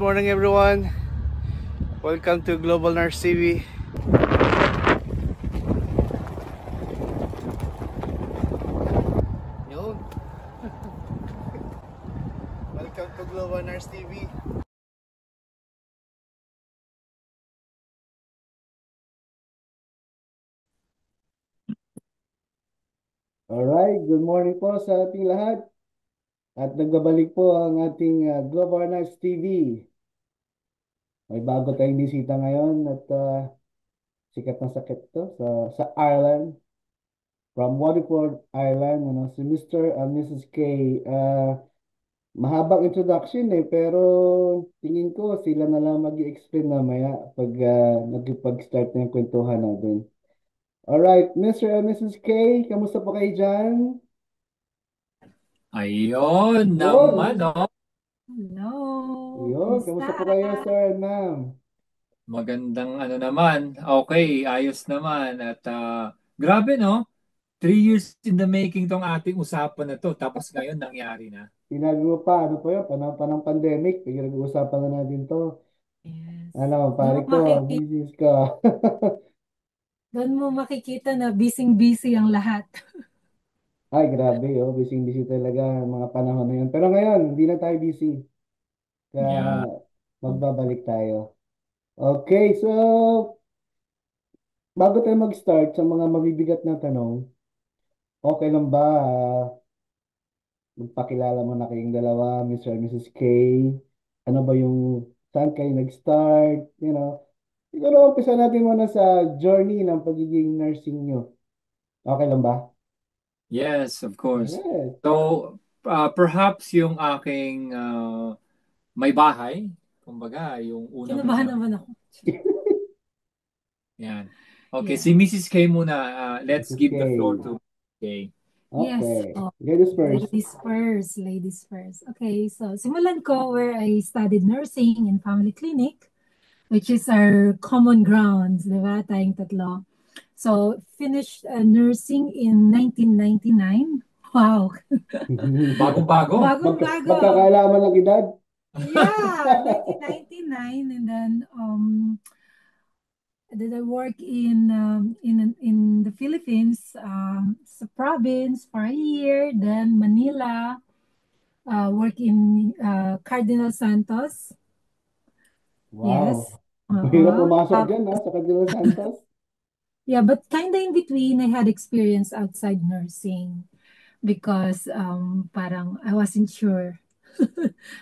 morning everyone. Welcome to Global Nurse TV. Yun. Welcome to Global Nurse TV. Alright, good morning po sa ating lahat. At nagbabalik po ang ating Global Nurse TV. May bago tayong bisita ngayon at sikat na sakit to sa Ireland. From Waterford, Ireland, si Mr. and Mrs. K. Mahabang introduction pero tingin ko sila na lang mag-i-explain mamaya pag nagpag-start na yung kwentuhan natin. Alright, Mr. and Mrs. K, kamusta po kayo dyan? Ayun naman, Yun! oh. Hello, Yun, kamusta po kayo, sir and ma'am? Magandang ano naman. Okay, ayos naman. At grabe, no? 3 years in the making tong ating usapan na to. Tapos ngayon nangyari na. Ginagawa pa, ano po yun, panahon pa ng pandemic, pinag-uusapan na natin to. yes. Ano, Doon pare mo ko, makikita, business ka. doon mo makikita na busy-busy ang lahat. Ay, grabe, oh, busy-busy talaga ang mga panahon na yun. Pero ngayon, hindi na tayo busy. Kaya Yeah. magbabalik tayo. Okay, so, bago tayo mag-start sa mga mabibigat na tanong, okay lang ba magpakilala mo na kayong dalawa, Mr. and Mrs. K? Ano ba yung, saan kayo nag-start? Siguro umpisa natin muna sa journey ng pagiging nursing nyo. Okay lang ba? Yes, of course. Yes. So, perhaps yung aking may bahay, kumbaga, yung unang Kinabahan naman ako. yan. Okay, Yeah. si Mrs. K muna. Let's Mrs. give K. the floor to K. Yes. Okay. So, Ladies first. ladies first, ladies first. Okay, so simulan ko where I studied nursing in family clinic, which is our common grounds, di ba? Tayong tatlo. So, finished nursing in 1999. Wow. Bagong-bago. Bagong-bago. Magkakaalaman ng edad. Yeah, 1999, and then did I work in the Philippines, sa province for a year, then Manila, work in Cardinal Santos. Yes. Wow. Mahirap pumasok Uh, dyan, sa Cardinal Santos. yeah, but kind of in between, I had experience outside nursing because parang I wasn't sure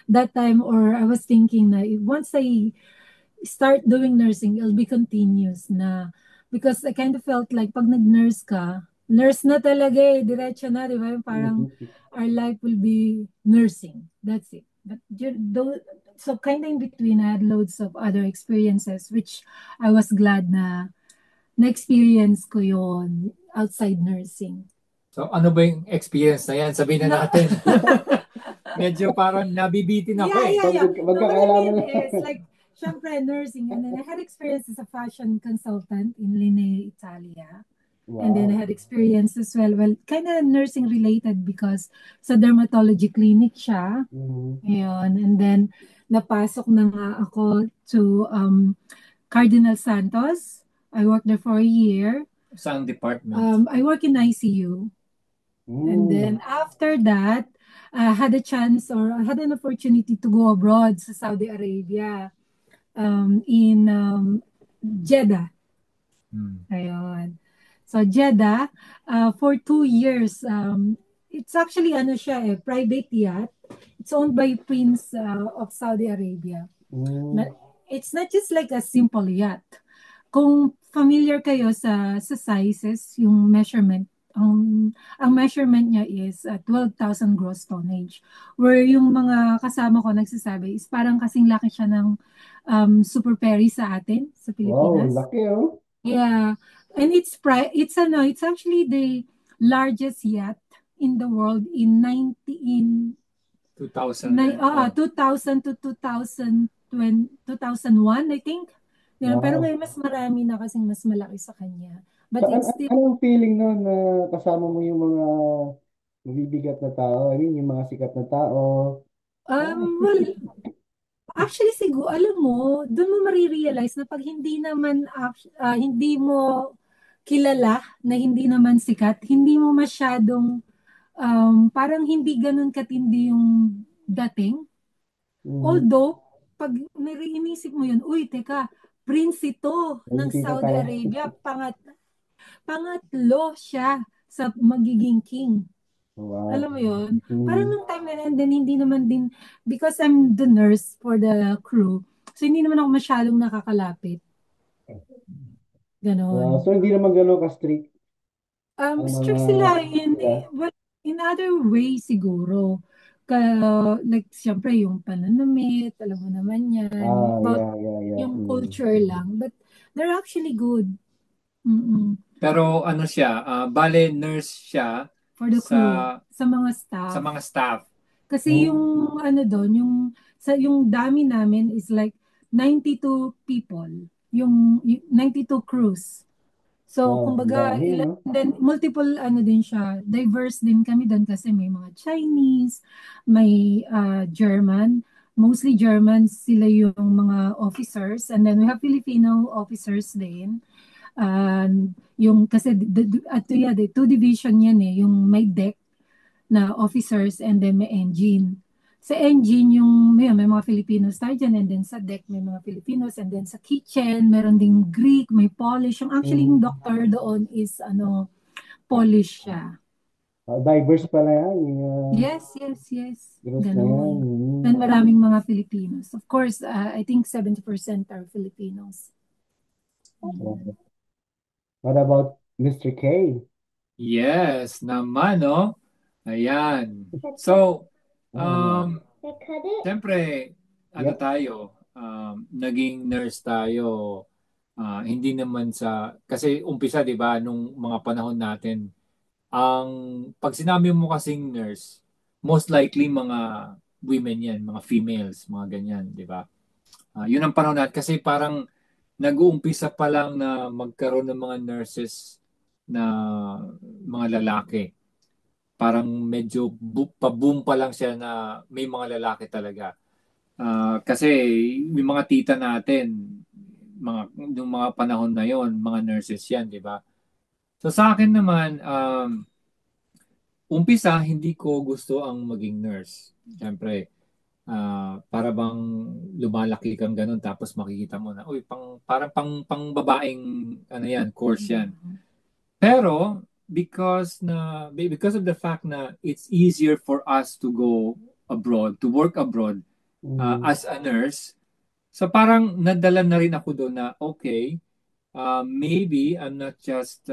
that time, or I was thinking na once I start doing nursing, it'll be continuous na. Because I kind of felt like pag nag-nurse ka, nurse na talaga eh, diretso na, di ba? Yung parang our life will be nursing. That's it. But so kind of in between, I had loads of other experiences, which I was glad na na-experience ko yon outside nursing. So, ano ba yung experience na yan? Sabihin na natin. Medyo parang nabibitin ako eh. Yeah. No, what I Magkakaalaman mean is like, syempre, nursing. And then I had experience as a fashion consultant in Linea, Italia. And then I Wow. had experience as well, kind of nursing related because sa dermatology clinic siya. Ayun. And then, napasok na nga ako to Cardinal Santos. I worked there for a year. Saan department? I work in ICU. And then after that, I had a chance, or I had an opportunity to go abroad sa Saudi Arabia, in Jeddah. Ayun. So Jeddah, for 2 years, it's actually ano siya private yacht. It's owned by Prince of Saudi Arabia. It's not just like a simple yacht. Kung familiar kayo sa sizes, yung measurement, ang measurement niya is 12,000 gross tonnage. Where yung mga kasama ko nagsasabi is parang kasing laki siya ng Super Perry sa atin, sa Pilipinas. Wow, laki oh. Yeah. And it's actually the largest yacht in the world in 2000. 2000 to 2001, I think. Yeah, pero Wow. ngayon mas marami na kasing mas malaki sa kanya. But So, it's still, anong feeling nun na kasama mo yung mga mabibigat na tao? I mean, yung mga sikat na tao? well, Actually, siguro, alam mo, doon mo marirealize na pag hindi naman, hindi mo kilala, na hindi naman sikat, hindi mo masyadong, parang hindi ganun katindi yung dating. Mm. Although, pag inisip mo yun, uy, teka, prince ito ng Hindi na Saudi tayo. Arabia, pangatlo siya sa magiging king. Wow. Alam mo yun? Parang Mm. nung time na yun, then hindi naman din, because I'm the nurse for the crew, so hindi naman ako masyadong nakakalapit. Wow. Ganon. So, hindi naman gano'n ka-strict ang mga Strict sila in, sila. well, in other ways siguro. Ka, like, siyempre, yung pananamit, alam mo naman yan, Ah, about yeah, yeah, yeah. yung Mm. culture lang. But they're actually good. Mm-mm. Pero ano siya, bale nurse siya For the sa crew, sa mga sa staff. mga staff. Kasi yung Mm. ano doon, yung dami namin is like 92 people. Yung 92 crews. So, Wow, ang kumbaga, dami, no? then multiple ano din siya, diverse din kami doon kasi may mga Chinese, may German, mostly German sila yung mga officers, and then we have Filipino officers din. Yung kasi yeah, the two division yan eh, yung may deck na officers and then may engine. Sa engine, may mga Filipinos tayo dyan, and then sa deck may mga Filipinos, and then sa kitchen, meron ding Greek, may Polish. Yung actually, yung Mm. doctor doon is Polish siya. Diverse pala yan, yung Yes, yes, yes. groups na yan. Ganun. Mm. And maraming mga Filipinos. Of course, I think 70% are Filipinos. Wow. What about Mr. K? Yes, naman, no? Ayan. So, Ah, siyempre, ano yep. tayo, naging nurse tayo, hindi naman kasi umpisa, di ba, nung mga panahon natin, ang, pag sinabi mo kasing nurse, most likely mga women yan, mga females, mga ganyan, di ba? Yun ang panahon natin, kasi parang nag-uumpisa pa lang na magkaroon ng mga nurses na mga lalaki. Parang medyo pa-boom pa lang siya na may mga lalaki talaga. Kasi may mga tita natin, yung mga panahon na yon, mga nurses yan, di ba? So sa akin naman, umpisa, hindi ko gusto ang maging nurse. Siyempre, para bang lumalaki kang ganun tapos makikita mo na, uy, parang pang babaeng ano yan, course yan. Pero because of the fact na it's easier for us to go abroad, to work abroad Mm. as a nurse, so parang nadala na rin ako doon na okay, maybe I'm not just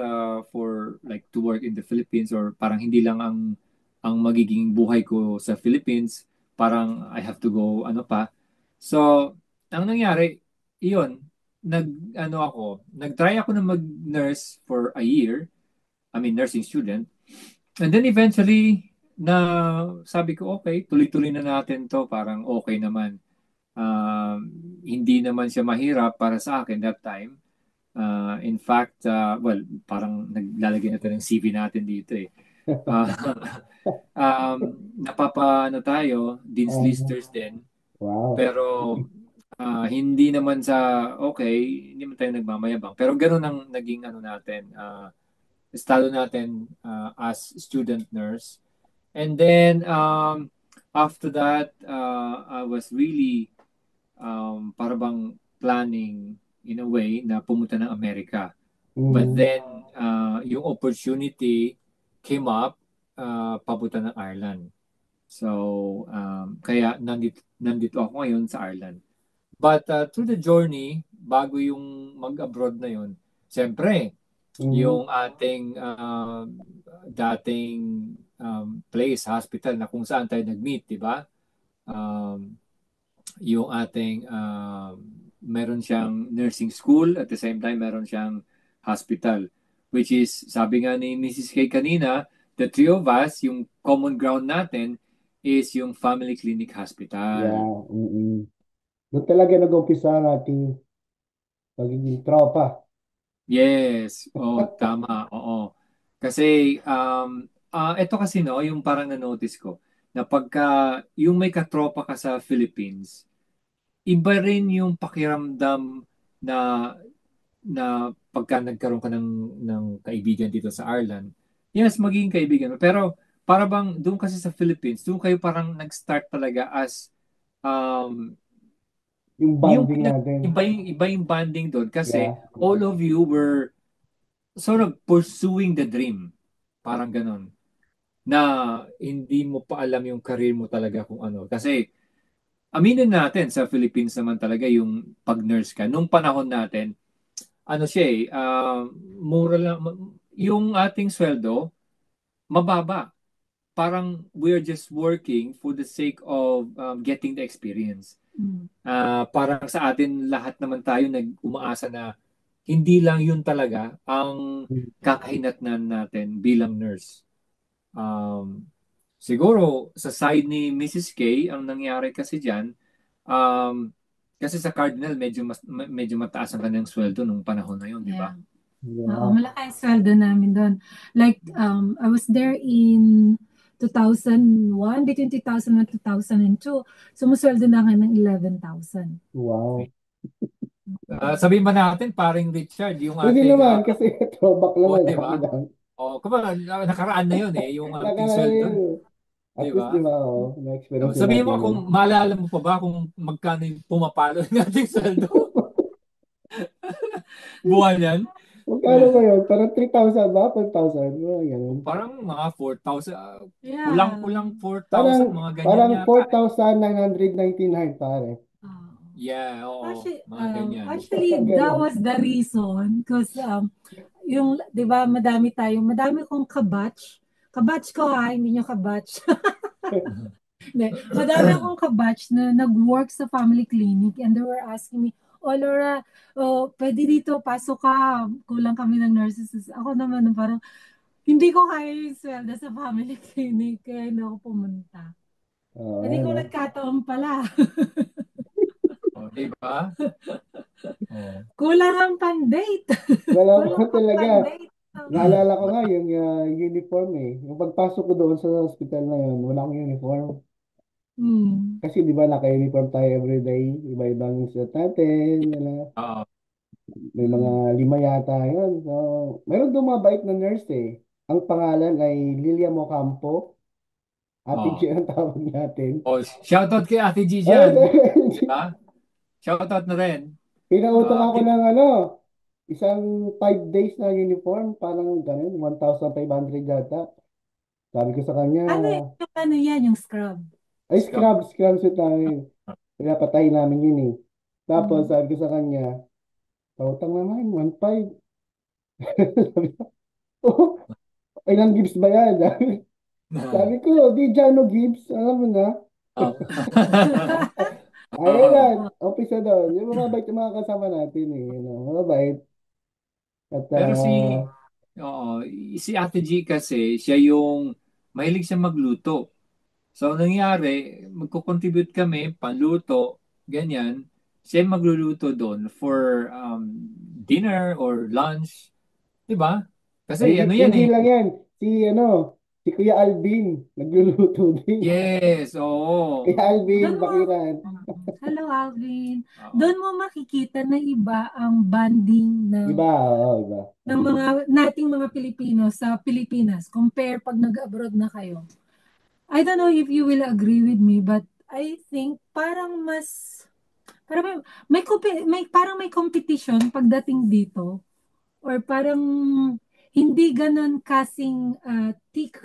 for like to work in the Philippines, or parang hindi lang ang magiging buhay ko sa Philippines, parang I have to go ano pa. So, ang nangyari, iyon, nag-try ako na mag-nurse for a year. I mean, nursing student. And then eventually, sabi ko, okay, tuloy-tuloy na natin to, parang okay naman. Hindi naman siya mahirap para sa akin that time. In fact, well, parang naglalagay natin ng CV natin dito eh. Uh, um, tayo, Dean's Ah, Listers din. wow. Pero hindi naman hindi naman tayo nagmamayabang. Pero ganun ang naging ano natin, estado natin as student nurse. And then, after that, I was really para bang planning in a way na pumunta ng Amerika. But Mm. then, yung opportunity came up, papunta ng Ireland. So, kaya nandito ako ngayon sa Ireland. But through the journey, bago yung mag-abroad na yun, siyempre, Mm. yung ating dating place, hospital na kung saan tayo nag-meet, di ba? Um, yung ating meron siyang nursing school, at the same time meron siyang hospital, which is, sabi nga ni Mrs. K kanina, the three of us, yung common ground natin is yung family clinic hospital. Yeah. Mm-mm. Doon talaga nag-umpisa ang ating pagiging tropa. Yes, tama, oo. Kasi ito kasi no, yung parang na-notice ko na pagka yung may katropa ka sa Philippines, iba rin yung pakiramdam na pagka nagkaroon ka ng kaibigan dito sa Ireland. Yes, magiging kaibigan mo. Pero para bang doon kasi sa Philippines, doon kayo parang nag-start talaga as um, Yung yung bonding natin. iba yung bonding doon kasi Yeah. all of you were sort of pursuing the dream. Parang ganon. Na hindi mo pa alam yung career mo talaga kung ano. Kasi aminin natin sa Philippines naman talaga yung pag-nurse ka. Nung panahon natin, ano siya mura lang. Yung ating sweldo, mababa. Parang we're just working for the sake of getting the experience. Mm. Parang sa atin lahat naman tayo nag-umaasa na hindi lang yun talaga ang kakahinatnan natin bilang nurse. Siguro sa side ni Mrs. K, ang nangyari kasi diyan, kasi sa Cardinal medyo mataas ang kanyang sweldo nung panahon na yun, di ba? Oo, malaki ang sweldo namin doon. Like, I was there in 2001, between 2001 and 2002. Sumusweldo na kami ng 11,000. Wow. Sabihin ba natin, paring Richard, yung Hindi ating, naman, kasi throwback naman. di ba? Okay lang. Kumbaga, nakaraan na yun yung ating Nakalala sweldo. yun. At Di least, ba? di ba, na-experience Sabihin mo natin kung yun. maalala mo pa ba kung magkano yung pumapalo ng ating sweldo? Buwan yan? Magkano ba yun? Parang 3,000 ba? 5,000? Ganun. Parang mga 4,000. Yeah. Kulang-kulang 4,000, Parang, mga ganyan parang yata. 4,999 pare. Yeah, oo. Mga ganyan. Actually, that was the reason. Because, yung, di ba, madami kong kabatch. Kabatch ko hindi nyo kabatch. Madami akong kabatch na nag-work sa family clinic and they were asking me, oh Laura, pwede dito, pasok ka. Kulang kami ng nurses. Ako naman, parang, hindi ko kaya yung sweldo sa family clinic. Kaya hindi ako pumunta. Hindi ko nagkataon pala. Di ba? Kulang ang pan-date. Wala ko talaga. Naalala ko nga yung uniform Yung pagpasok ko doon sa hospital na yun, wala akong uniform. Kasi di ba naka-uniform tayo everyday, iba-ibang suit natin, may mga 5 yata yun. So, meron doon mabait na nurse Ang pangalan ay Lilia Mocampo. Ate G ang tawag natin. Shoutout kay Ate G dyan. Shoutout na rin. Pinautang ako ng isang 5 days na uniform, parang ganun, 1,500 yata. Sabi ko sa kanya, Ano yan, yung scrub? ay, scrub suit namin. Pinapatay namin yun Tapos sabi ko sa kanya, pautang naman, 1,500. Oh, ilang gigs ba yan? Sabi ko, di Jano Gibbs, alam mo na. Ayun lang, umpisa doon. Yung mga bait yung mga kasama natin mga bait. At, Pero si Ate G kasi, siya yung mahilig siya magluto. So, nangyari, magko-contribute kami, panluto, ganyan. Siya yung magluluto doon for dinner or lunch. Diba? Kasi hindi lang yan. Si Kuya Alvin, nagluluto din. Yes, oo. Kuya Alvin, Bakiran. Hello, Alvin. Doon mo makikita na iba ang banding ng iba. ng nating mga Pilipino sa Pilipinas compare pag nag-abroad na kayo. I don't know if you will agree with me, but I think parang parang may competition pagdating dito or parang hindi ganun kasing thick.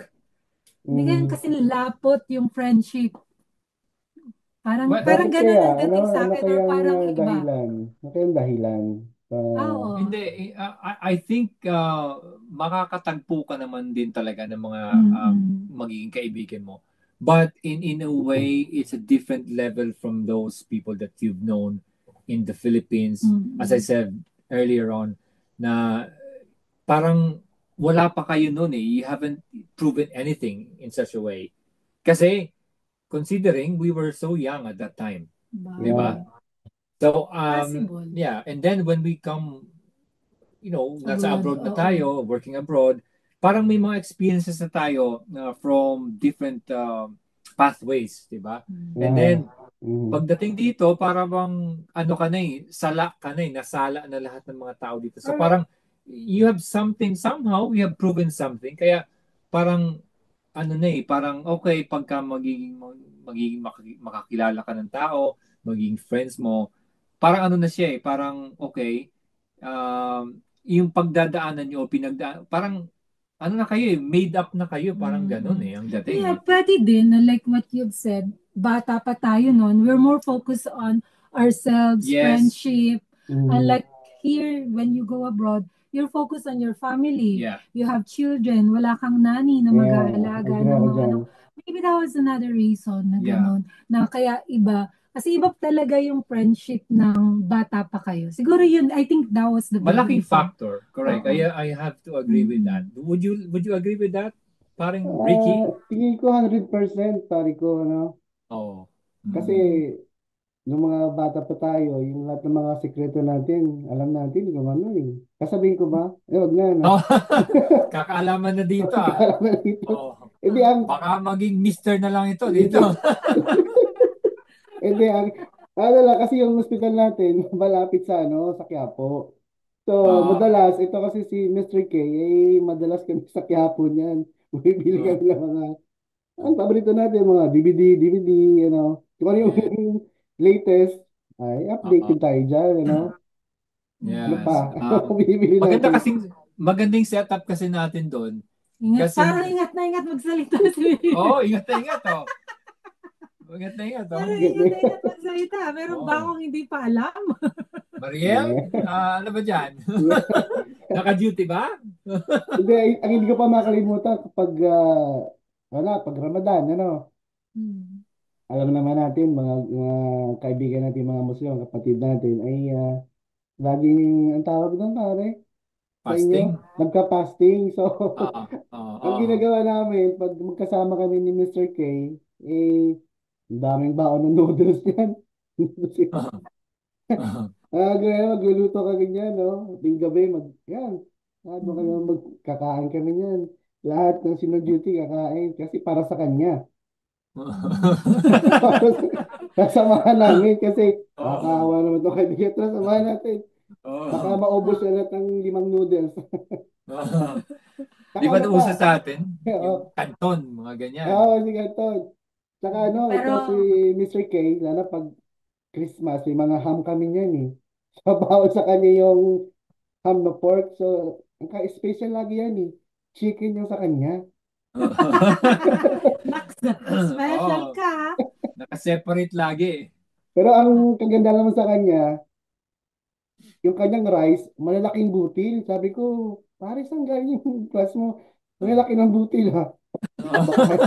Hindi ganun kasing lapot yung friendship. Parang ganun ang dating sa akin or parang iba. Ano kayang dahilan? Hindi, I think makakatagpo ka naman din talaga ng mga magiging kaibigan mo. But in a way, it's a different level from those people that you've known in the Philippines. As I said earlier on, na parang wala pa kayo noon You haven't proven anything in such a way. Kasi, considering we were so young at that time. Diba? So, yeah. And then when we come, nasa abroad na tayo, working abroad, parang may mga experiences na tayo from different pathways, diba? And then, Mhm. Pagdating dito, para bang ano ka na sala ka na nasala na lahat ng mga tao dito. So parang you have something, somehow you have proven something. Kaya parang ano parang okay pagka makakilala ka ng tao, magiging friends mo, parang ano na siya parang okay, yung pagdadaanan nyo o parang ano na kayo made up na kayo, parang ganun Mm. ang dating Yeah, pwede din, like what you've said, bata pa tayo noon, we're more focused on ourselves, Yes, friendship. Mhm. Unlike here, when you go abroad, you're focused on your family. yeah. You have children, wala kang nanny na Yeah, mag-aalaga agree ng ako mga dyan. ano. Maybe that was another reason na Yeah. gano'n, na kaya iba. Kasi iba talaga yung friendship ng bata pa kayo. Siguro yun, I think that was the big Malaking reason. factor, correct. Oo. I have to agree with that. Would you agree with that? Parang Ricky? Tingin ko 100% pare ko, ano? Oo. Kasi nung mga bata pa tayo, yung lahat ng mga sekreto natin, alam natin kung ano eh. Kasabihin ko ba? Wag na, no? Oh, kakaalaman na dito ah. Alam na dito. Oh. Hindi, Baka maging mister na lang ito dito. hindi, ano lang, kasi yung hospital natin, malapit sa, ano, sa Quiapo. So, Ah, madalas, ito kasi si Mr. K, madalas kami sa Quiapo niyan. Bumibili ah, kami ng mga, ang paborito natin, mga DVD, kung ano yung yeah. latest, ay, Oo. updated tayo dyan, Ano Yes. pa? Bibili Maganda natin. kasing magandang setup kasi natin doon. Ingat, Kasi parang ingat na ingat magsalita si ingat na ingat oh. Ingat na ingat oh. Parang ingat na ingat magsalita. Meron ba Oh. akong hindi pa alam? Mariel, ano ba dyan? Naka-duty ba? Hindi, ang hindi ko pa makalimutan kapag, pag Ramadan, Hmm. alam naman natin, mga kaibigan natin, mga Muslim, kapatid natin, ay laging, ang tawag doon, pare, sa inyo, Fasting? nagka-fasting. So, Oo. ang Oo. ginagawa namin, pag magkasama kami ni Mr. K, ang daming baon ng noodles yan. Ganyan, magluluto kami niyan, no? Ting gabi, yan. Doon kami Hmm. magkakain kami niyan. Lahat ng sino duty kakain kasi para sa kanya. Tapos, sasamahan namin kasi Oo. nakakaawa naman itong kaibigan. Tara, samahan natin. Baka Oo. maubos na lahat ng 5 noodles. Oo. Di Saka ba ano pa? nauso sa atin? Yung Oo, kanton, mga ganyan. sige, Tol. Saka ito Pero, si Mr. K, lalo pag Christmas, may mga ham kami niyan eh. So, bawal sa kanya yung ham na pork. So, ang ka-special lagi yan eh. Chicken yung sa kanya. special Oo. ka. Naka-separate lagi. Pero ang kaganda naman sa kanya, yung kanyang rice, malalaking butil. Sabi ko, pare, saan galing yung class mo? Malalaki ng butil ha. Baka,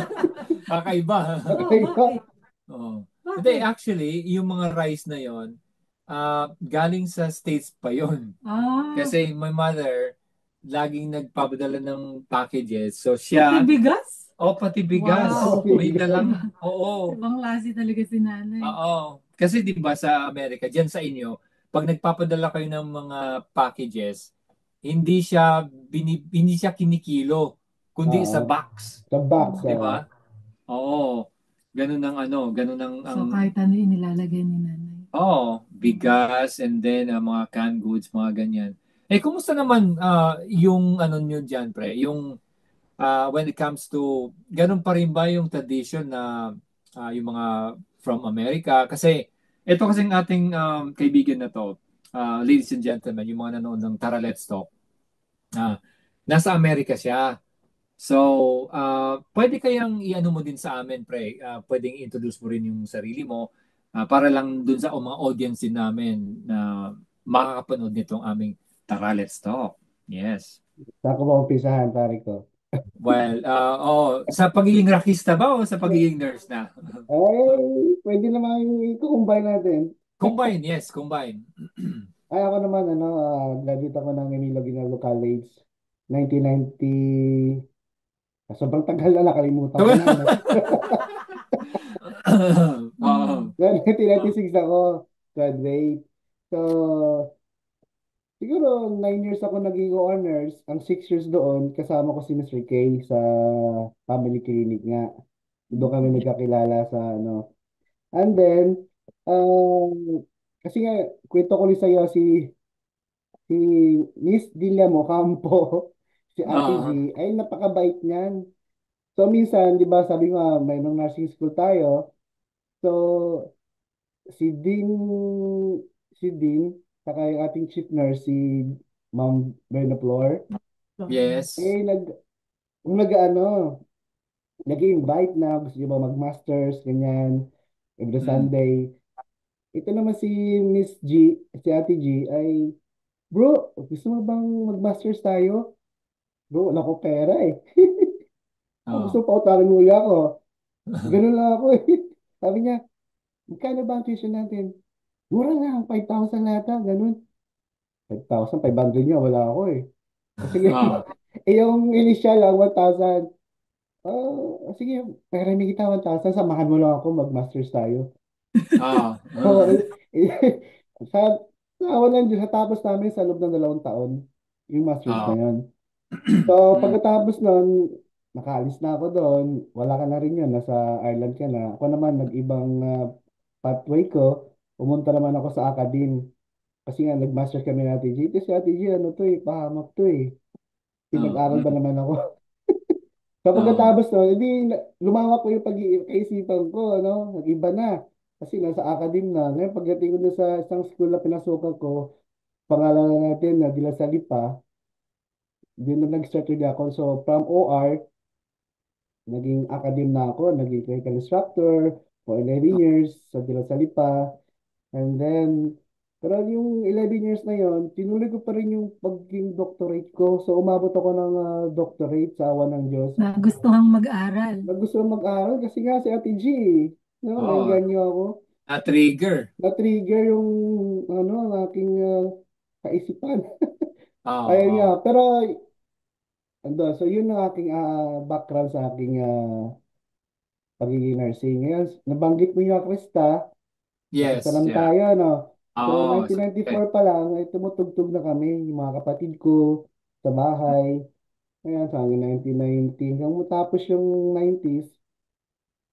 Kakaiba. baka Oh, iba. bakit? Oo. Hindi, Bakit? actually, yung mga rice na yon, galing sa States pa yon. Ah, Kasi my mother, laging nagpapadala ng packages. So pati siya, bigas? pati bigas. Oh, Wow. May bigat. dalang, oo. Ibang klase talaga si nanay. Oo. Kasi 'di ba sa Amerika, diyan sa inyo, pag nagpapadala kayo ng mga packages, hindi siya kinikilo, kundi Oo. sa box, Sa box. 'di ba? Oo. Ganun ang ganun ang So, kahit ano inilalagay ni nanay. bigas and then mga canned goods, mga ganyan. Kumusta naman yung ano niyo diyan, pre? Yung when it comes to, ganun pa rin ba yung tradition na yung mga from America? Kasi ito kasing ating kaibigan na to, ladies and gentlemen, yung mga nanonood ng Tara Let's Talk, ah, nasa Amerika siya. So, pwede kayang i-ano mo din sa amin, pre. Pwedeng introduce mo rin yung sarili mo para lang dun sa mga audience din namin na makakapanood nitong aming Tara Let's Talk. Yes. Saan ko ba umpisahan, pare ko? Well, sa pagiging rockista ba o sa pagiging nurse na? Pwede naman i-combine natin. Combine, yes, combine. Ay, ako naman, graduate ako ng Emilio Aguinaldo College, 1990. Sobrang tagal na, nakalimutan ko na, no? Wow. 1996 ako, graduate. So, siguro 9 years ako naging honors. Ang 6 years doon, kasama ko si Mr. K sa family clinic nga. Doon kami nagkakilala sa, And then, kasi nga, kwento ko rin sa'yo si Miss Diliamo Campo, si Ate Ah, G, ay napakabait niyan. So, minsan, di ba, sabi ko nga, may nung nursing school tayo. So, si Dean, si Dean, saka yung ating chief nurse, si Ma'am Bernaflor, yes. nag-ano, nag-invite na gusto niyo ba mag-masters, ganyan, every Mm. Sunday. Ito naman si Miss G, si Ate G, ay, bro, gusto mo bang mag-masters tayo? Bro, wala ko pera eh. Gusto Oh. mo pa utangin mo ako. Ganun lang ako eh. Sabi niya, magkano ba ang tuition natin? Mura lang, 5,000 nata, ganun. 5,500 niya, wala ako eh. Sige, Ah, eh yung initial lang, 1,000. Oh, sige, pera may kita 1,000, samahan mo lang ako, mag-masters tayo. ah, Oo, sa, sa awan ng Diyos, natapos namin sa loob ng 2 taon, yung masters na ah. yun. So, Mm. pagkatapos nun, nakaalis na ako doon, wala ka na rin yun, nasa Ireland ka na. Ako naman, nag-ibang pathway ko, pumunta naman ako sa academe. Kasi nga, nag-masters kami natin, Ito si Ate G, ano to eh, pahamak to eh. Ah, Pinag-aral ba mm. naman ako? So, Ah, pagkatapos nun, edi, lumawak ko yung pag-iisipan ko, ano, nag-iba na. Kasi nasa academe na. Ngayon, pagdating ko doon sa isang school na pinasukan ko, pangalanan natin na Dila Salipa, din na nag-start ulit ako. So, from OR, naging academe na ako, naging clinical instructor for 11 years sa Dila Salipa. And then, pero yung 11 years na yon, tinuloy ko pa rin yung pagiging doctorate ko. So, umabot ako ng doctorate sa awa ng Diyos. Nagustuhang mag-aral. Gusto ko mag-aral kasi nga si Ate G, no, oh, nainganyo ako. na-trigger. Na-trigger yung ano, ang aking kaisipan. Oh, Ayun nga, oh. pero so yun ang aking background sa aking pagiging nursing. Ngayon, nabanggit mo yung Krista, sa Krista Yes, naman yeah. tayo, no? So, Oh, sige. 1994 pa lang, ay tumutugtog na kami, yung mga kapatid ko, sa bahay. Ngayon, sa hanggang 1990, hanggang matapos yung 90s,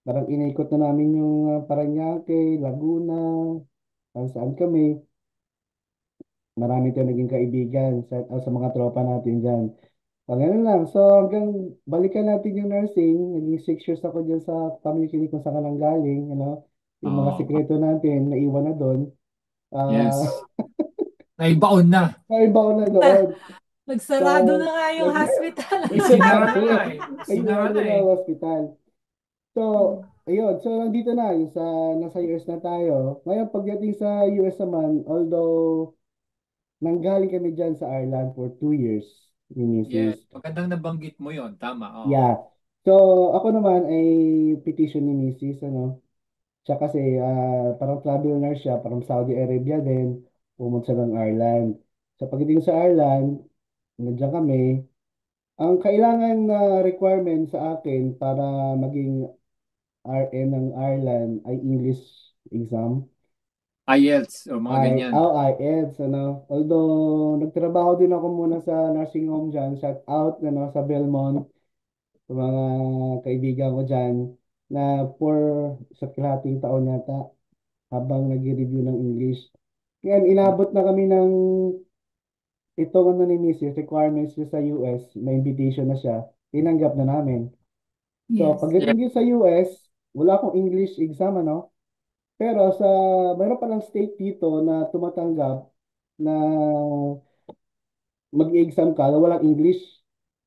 parang inaikot na namin yung Parañaque, Laguna, kung saan kami. Marami tayong naging kaibigan sa mga tropa natin dyan. So, ganun lang. So, hanggang balikan natin yung nursing. Naging 6 years ako dyan sa family clinic kung saan ka nang galing. Yung mga Oh, sikreto natin, naiwan na doon. Ah, yes. Naibaon na. naiba ko na Ah, doon. So, nagsarado na nga yung nag hospital. Isinara na nga eh. Isinara nag-iwan na na eh. ang hospital. So, ayun. So, nandito na. Nasa US na tayo. Ngayon, pagdating sa US naman, although nanggaling kami dyan sa Ireland for 2 years ni Yes. Mrs. Magandang nabanggit mo yon. Tama. Oh. Yeah. So, ako naman ay petition ni Mrs. Siya kasi parang travel nurse siya, parang Saudi Arabia din, pumunta siya ng Ireland. So, pagdating sa Ireland, nandiyan kami. Ang kailangan na requirement sa akin para maging RN ng Ireland ay English exam. IELTS o mga ganyan. IELTS, Although, nagtrabaho din ako muna sa nursing home dyan, shout out, sa Belmont, sa mga kaibigan ko dyan, na for sa kalahating taon yata, habang nag-review ng English. Ngayon, inabot na kami ng itong ni Mrs. requirements niya sa US, may invitation na siya, tinanggap na namin. So, Yes. Yes. pagdating din sa US, wala akong English exam, Pero mayroon palang state dito na tumatanggap na mag-exam ka na walang English.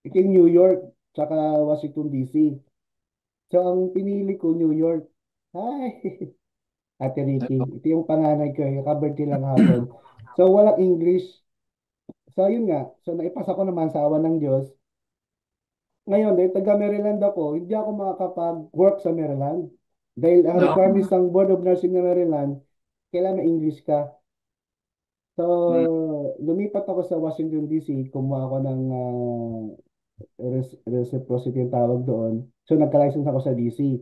Ito yung New York, tsaka Washington DC. So, ang pinili ko, New York. Hi, Ate Ricky. Ito yung panganay ko, yung kabirthday lang hapon. So, walang English. So, yun nga. So, naipasa ko naman sa awan ng Diyos. Ngayon, dahil taga Maryland ako, hindi ako makakapag-work sa Maryland. Dahil ang No? requirements ng Board of Nursing ng Maryland, kailangan English ka. So, Mm. lumipat ako sa Washington DC, kumuha ako ng reciprocity yung tawag doon. So, nagka-license ako sa DC.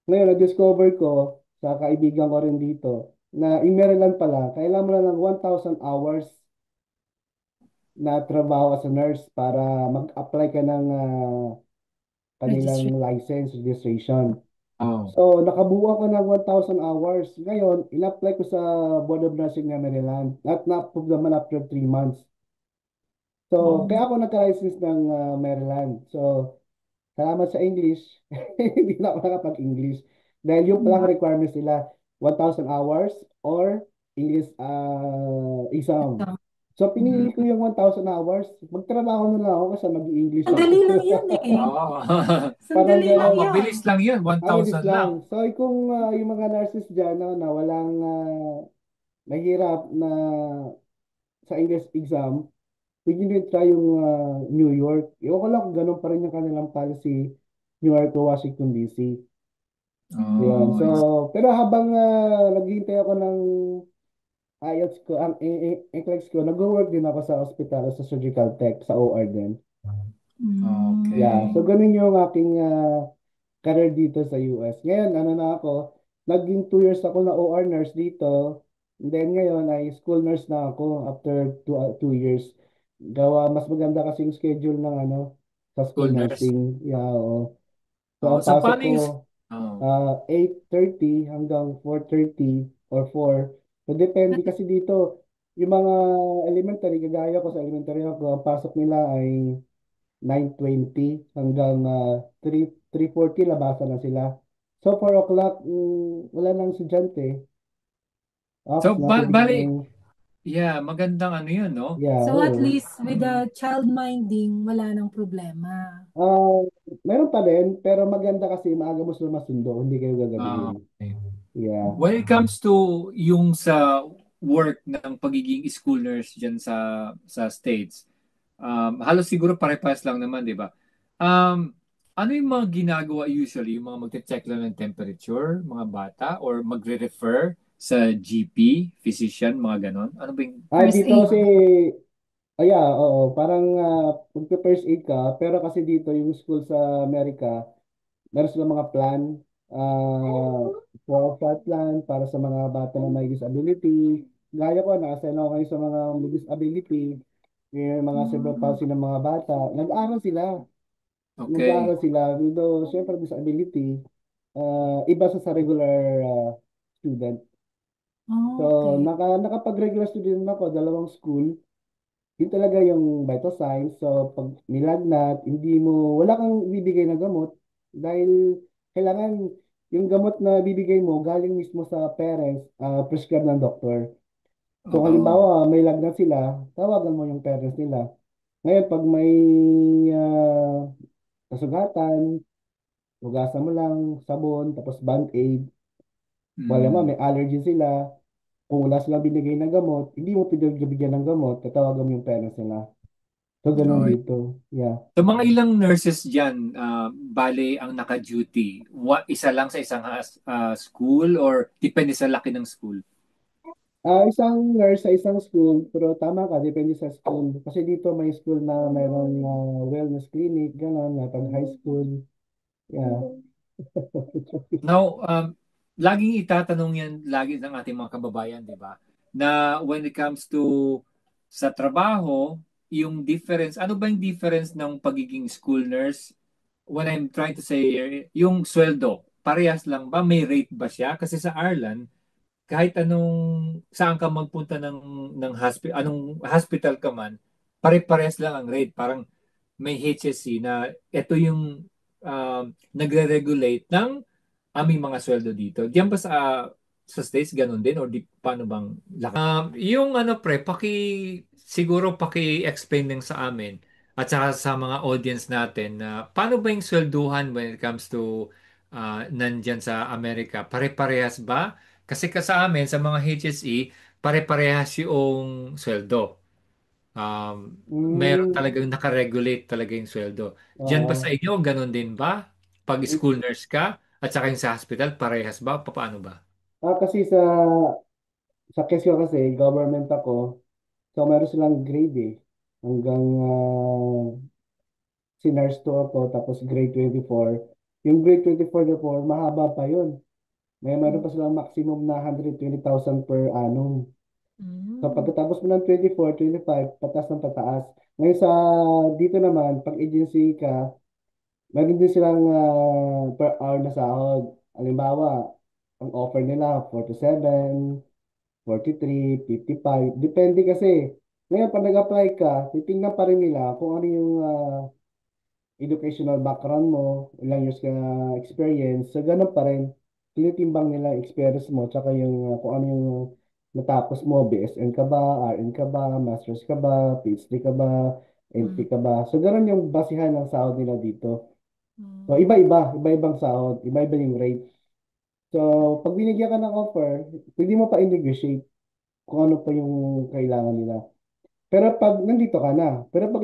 Ngayon, na-discover ko sa kaibigan ko rin dito na in Maryland pala, kailangan mo lang ng 1,000 hours na trabaho as a nurse para mag-apply ka ng kanilang Registry. license registration. Oh. So, nakabuo ako ng 1,000 hours. Ngayon, in-apply ko sa Board of Nursing ng Maryland. At na-approve naman after 3 months. So, Oh. kaya ako nagka-license ng Maryland. So, salamat sa English. Hindi na ako nakapag-English. Dahil yung palang requirements nila, 1,000 hours or English exam. So, pinili ko yung 1,000 hours. Magtrabaho na lang ako kasi mag-English ako. Sandali lang yun eh. Oh. Parang Sandali lang gano'n. yun. Mabilis lang yun, Mabilis 1,000 lang. lang. So, kung yung mga nurses dyan na walang mahirap na sa English exam, pwede nyo try yung New York. Ewan ko lang kung ganun pa rin yung kanilang policy, New York o Washington DC. Ayan. Oh, So, I see. pero habang naghihintay ako ng IELTS ko, ang NCLEX ko, nag-work din ako sa hospital, sa surgical tech, sa OR din. Yeah. So, Okay. ganun yung aking career dito sa US. Ngayon, ano na ako, naging 2 years ako na OR nurse dito. And then ngayon ay school nurse na ako after 2 years. Gawa, mas maganda kasing schedule ng sa school School nurse. nursing. Yeah, oo. So, Oh, ang so pasok paano ko, yung... Oh. 8:30 hanggang 4:30 or 4. So, depende kasi dito, yung mga elementary, kagaya ko sa elementary ako, ang pasok nila ay 9:20 hanggang 3:40 labasan na sila. So 4 o'clock, wala nang estudyante. So, Ops na, pwede ka bali, nang, yeah, magandang ano yun, no? yeah, So at oo. least with the child minding, wala nang problema. Ah, meron pa din, pero maganda kasi maaga mo sila masundo, hindi kayo Ah, gagabihin. okay. Yeah. When it comes to yung sa work ng pagiging school nurse dyan sa States, halos siguro pare-pares lang naman, di ba? Um, ano yung mga ginagawa usually? Yung mga magte-check lang ng temperature, mga bata, or magre-refer sa GP, physician, mga ganon? Ano ba yung... First Dito aid. kasi, yeah, oo, parang magpe-first aid ka, pero kasi dito yung school sa Amerika, meron silang mga plan, uh, 4-5 plan para sa mga bata na may disability. Gaya ko, naka-assign ako kayo sa mga may disability, yung mga cerebral Mm. palsy ng mga bata. Nag-aaral sila. Okay. Nag-aaral sila. Though, syempre, disability, iba sa regular student. So, Okay. nakapag-regular student ako, dalawang school. Yun talaga yung vital signs. So, pag nilagnat, wala kang bibigay na gamot dahil kailangan yung gamot na bibigay mo galing mismo sa parents, prescribe ng doktor. So, kung Oo. halimbawa, may lagnat sila, tawagan mo yung parents nila. Ngayon, pag may kasugatan, hugasan mo lang, sabon, tapos band-aid. Wala mo, Mm. may allergy sila. Kung wala silang binigay na gamot, hindi mo pinagabigyan ng gamot, tatawagan mo yung parents nila. So, ganun Okay. dito. Yeah. So, mga ilang nurses dyan, bale ang naka-duty? Isa lang sa isang school or depende sa laki ng school? Isang nurse sa isang school, pero tama ka, depende sa school. Kasi dito may school na mayroong wellness clinic, gano'n, na pag high school. Yeah. Now, laging itatanong yan lagi ng ating mga kababayan, di ba? Na when it comes to sa trabaho, yung difference, ano ba yung difference ng pagiging school nurse? When I'm trying to say, yung sweldo, parehas lang ba? May rate ba siya? Kasi sa Ireland, kahit saan ka magpunta ng hospital, anong hospital ka man, pare-parehas lang ang rate. Parang may HSC na ito yung nagre-regulate ng aming mga sweldo dito. Diyan ba sa States ganun din or paano bang laki? Yung ano pre, siguro paki-explain din sa amin at saka sa mga audience natin na paano ba yung swelduhan when it comes to nandyan sa Amerika? Pare-parehas ba? Kasi sa amin, sa mga HSE, pare-parehas yung sweldo. Meron Mm, talagang nakaregulate talaga yung sweldo. Diyan ba sa oo. inyo, ganun din ba? Pag school nurse ka at saka yung sa hospital, parehas ba? Paano ba? Kasi sa case ko kasi, government ako, so meron silang grade eh. Hanggang si nurse 2 ako, tapos grade 24. Yung grade 24 na po, mahaba pa yun. Meron pa silang maximum na 120,000 per annum. So Mm. pagkatapos mo ng 24, 25, patas ng pataas. Ngayon dito naman, pag agency ka, meron din silang per hour na sahod. Halimbawa, ang offer nila 47, 43, 55. Depende kasi. Ngayon, pag nag-apply ka, titingnan pa rin nila kung ano yung educational background mo, ilang years ka experience. So, ganun pa rin. Tinitimbang nila yung experience mo, tsaka yung kung ano yung natapos mo, BSN ka ba, RN ka ba, Masters ka ba, PhD ka ba, NP Mm. ka ba. So, ganun yung basihan ng sahod nila dito. So, Mm. iba-ibang sahod, iba-iba yung rate. So, pag binigyan ka ng offer, pwede mo pa i-negotiate kung ano pa yung kailangan nila. Pero pag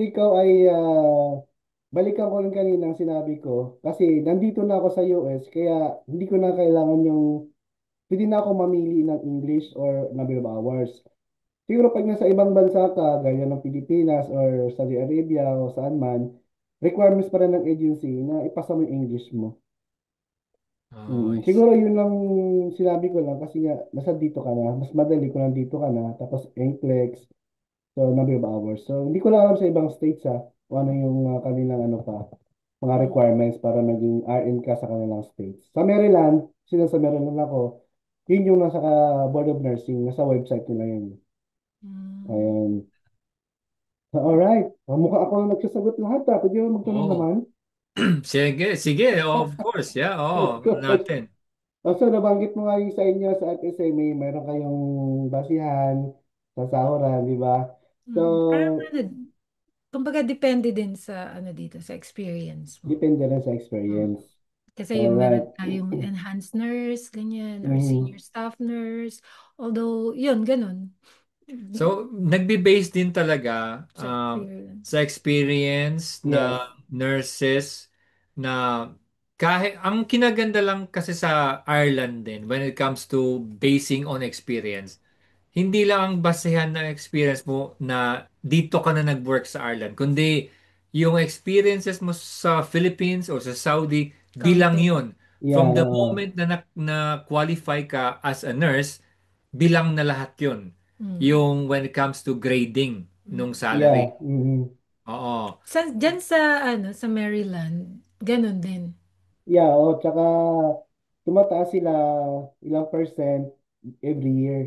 ikaw ay, balikan ko lang kanina ang sinabi ko, kasi nandito na ako sa US, kaya hindi ko na kailangan pwede na ako mamili ng English or number of hours. Siguro pag nasa ibang bansa ka, gaya ng Pilipinas or Saudi Arabia o saan man, requirements pa rin ng agency na ipasa mo yung English mo. Oh, I Siguro see. yun lang sinabi ko lang kasi nga nasa dito ka na, mas madali kung nandito ka na, tapos NCLEX, so number of hours. So hindi ko lang alam sa ibang states kung ano yung kanilang ano pa, mga requirements para maging RN ka sa kanilang states. Sa Maryland, sa Maryland ako, yun yung nasa Board of Nursing, nasa website nila yun. Mm. Ayan. So, alright. Mukha ako ang nagsasagot lahat Pwede mo magtanong Oo. naman? Sige, sige. Of course, yeah. Of Oo, course. natin. So, nabanggit mo nga yung sa inyo sa FSMA, mayroon kayong basihan sa sahuran, di ba? So, Parang ano, kumbaga depende din sa ano dito, sa experience mo. depende rin sa Mm. experience. Kasi yung Alright. meron tayong enhanced nurse, ganyan, or Mhm. senior staff nurse. Although, yun, ganun. So, nagbe-base din talaga Sa experience. sa experience Yes. na nurses na kahit ang kinaganda lang kasi sa Ireland din when it comes to basing on experience. Hindi lang ang basehan ng experience mo na dito ka na nag-work sa Ireland, kundi yung experiences mo sa Philippines o sa Saudi, bilang Counted. yun. Yeah. From the moment na qualify ka as a nurse, bilang na lahat yun. Mm. Yung when it comes to grading nung Yeah. salary. Mhm. Oo. Dyan sa, ano, sa Maryland, ganun din. Yeah, tsaka tumataas sila ilang percent every year.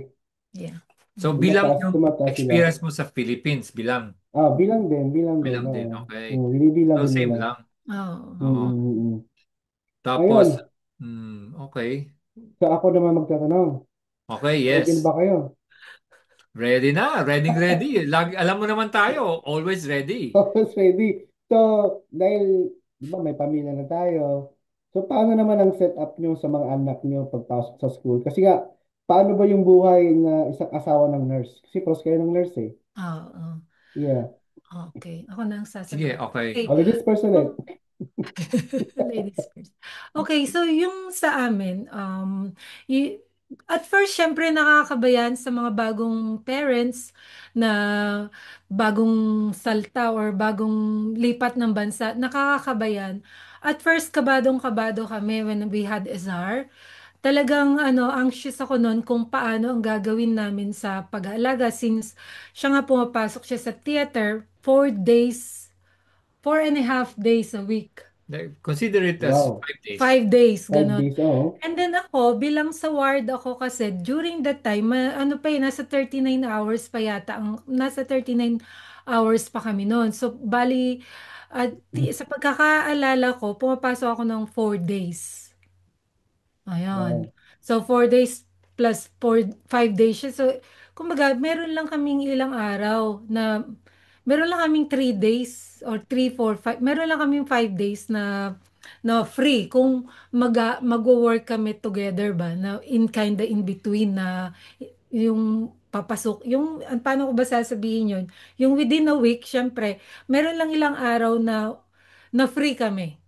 Yeah. So bilang yung Tumataas sila. experience mo sa Philippines, bilang. Bilang din. Bilang din, Oo. okay. Binibilang So din same nila. lang. Oo. Oo. Mm-mm. Tapos, Ayun. okay. So ako naman magtatanong. Okay, Ready na yes. ba kayo? Ready na. Ready, ready. Alam mo naman tayo. Always ready. Always ready. So, dahil, di ba, may pamilya na tayo. So, paano naman ang setup nyo sa mga anak nyo pagpasok sa school? Kasi nga, paano ba yung buhay na isang asawa ng nurse? Kasi pros kayo ng nurse eh. Oo. Yeah. Okay. Ako na ang Sige, sasagot. okay. Okay. Ladies first ulit. Ladies first. Okay, so yung sa amin, at first, syempre nakakabayan sa mga bagong parents na bagong salta or bagong lipat ng bansa, nakakakabayan. At first, kabadong-kabado kami when we had Ezar. Talagang ano, anxious ako noon kung paano ang gagawin namin sa pag-aalaga since siya nga pumapasok siya sa theater 4 days, 4.5 days a week. Consider it as Wow. 5 days. 5 days, 5 days, ganon. oh. And then ako, bilang sa ward ako kasi, during that time, ano pa nasa 39 hours pa yata. Nasa 39 hours pa kami noon. So, bali, sa pagkakaalala ko, pumapasok ako ng 4 days. Ayan. Wow. So, 4 days plus 5 days siya. So, kumbaga, meron lang kaming ilang araw na, meron lang kaming 3 days or 3, 4, 5, meron lang kaming 5 days na free kung magwo-work kami together ba na kinda in between na yung papasok yung paano ko ba sasabihin yun yung within a week syempre meron lang ilang araw na free kami.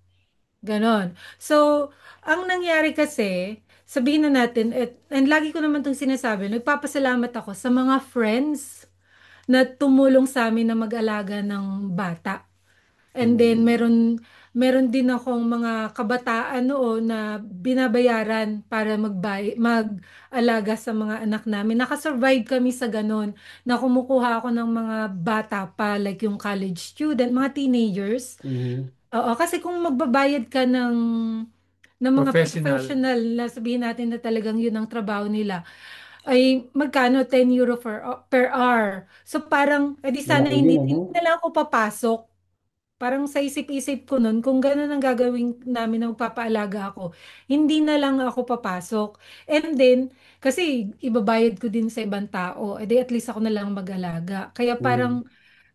Ganon. So, ang nangyari kasi, sabihin na natin, and lagi ko naman itong sinasabi, nagpapasalamat ako sa mga friends na tumulong sa amin na mag-alaga ng bata. And then, meron din akong mga kabataan noon na binabayaran para mag-alaga sa mga anak namin. Nakasurvive kami sa ganon, na kumukuha ako ng mga bata pa, like yung college student, mga teenagers. Mhm. Oo, kasi kung magbabayad ka ng mga Professional. professional na sabihin natin na talagang yun ang trabaho nila ay magkano 10 euro per hour. So parang edi sana Malaki din, hindi ano? na lang ako papasok. Parang sa isip-isip ko nun, kung gano'n ang gagawin namin na magpapaalaga ako, hindi na lang ako papasok. And then, kasi ibabayad ko din sa ibang tao, edi at least ako na lang mag-alaga. Kaya Mm. parang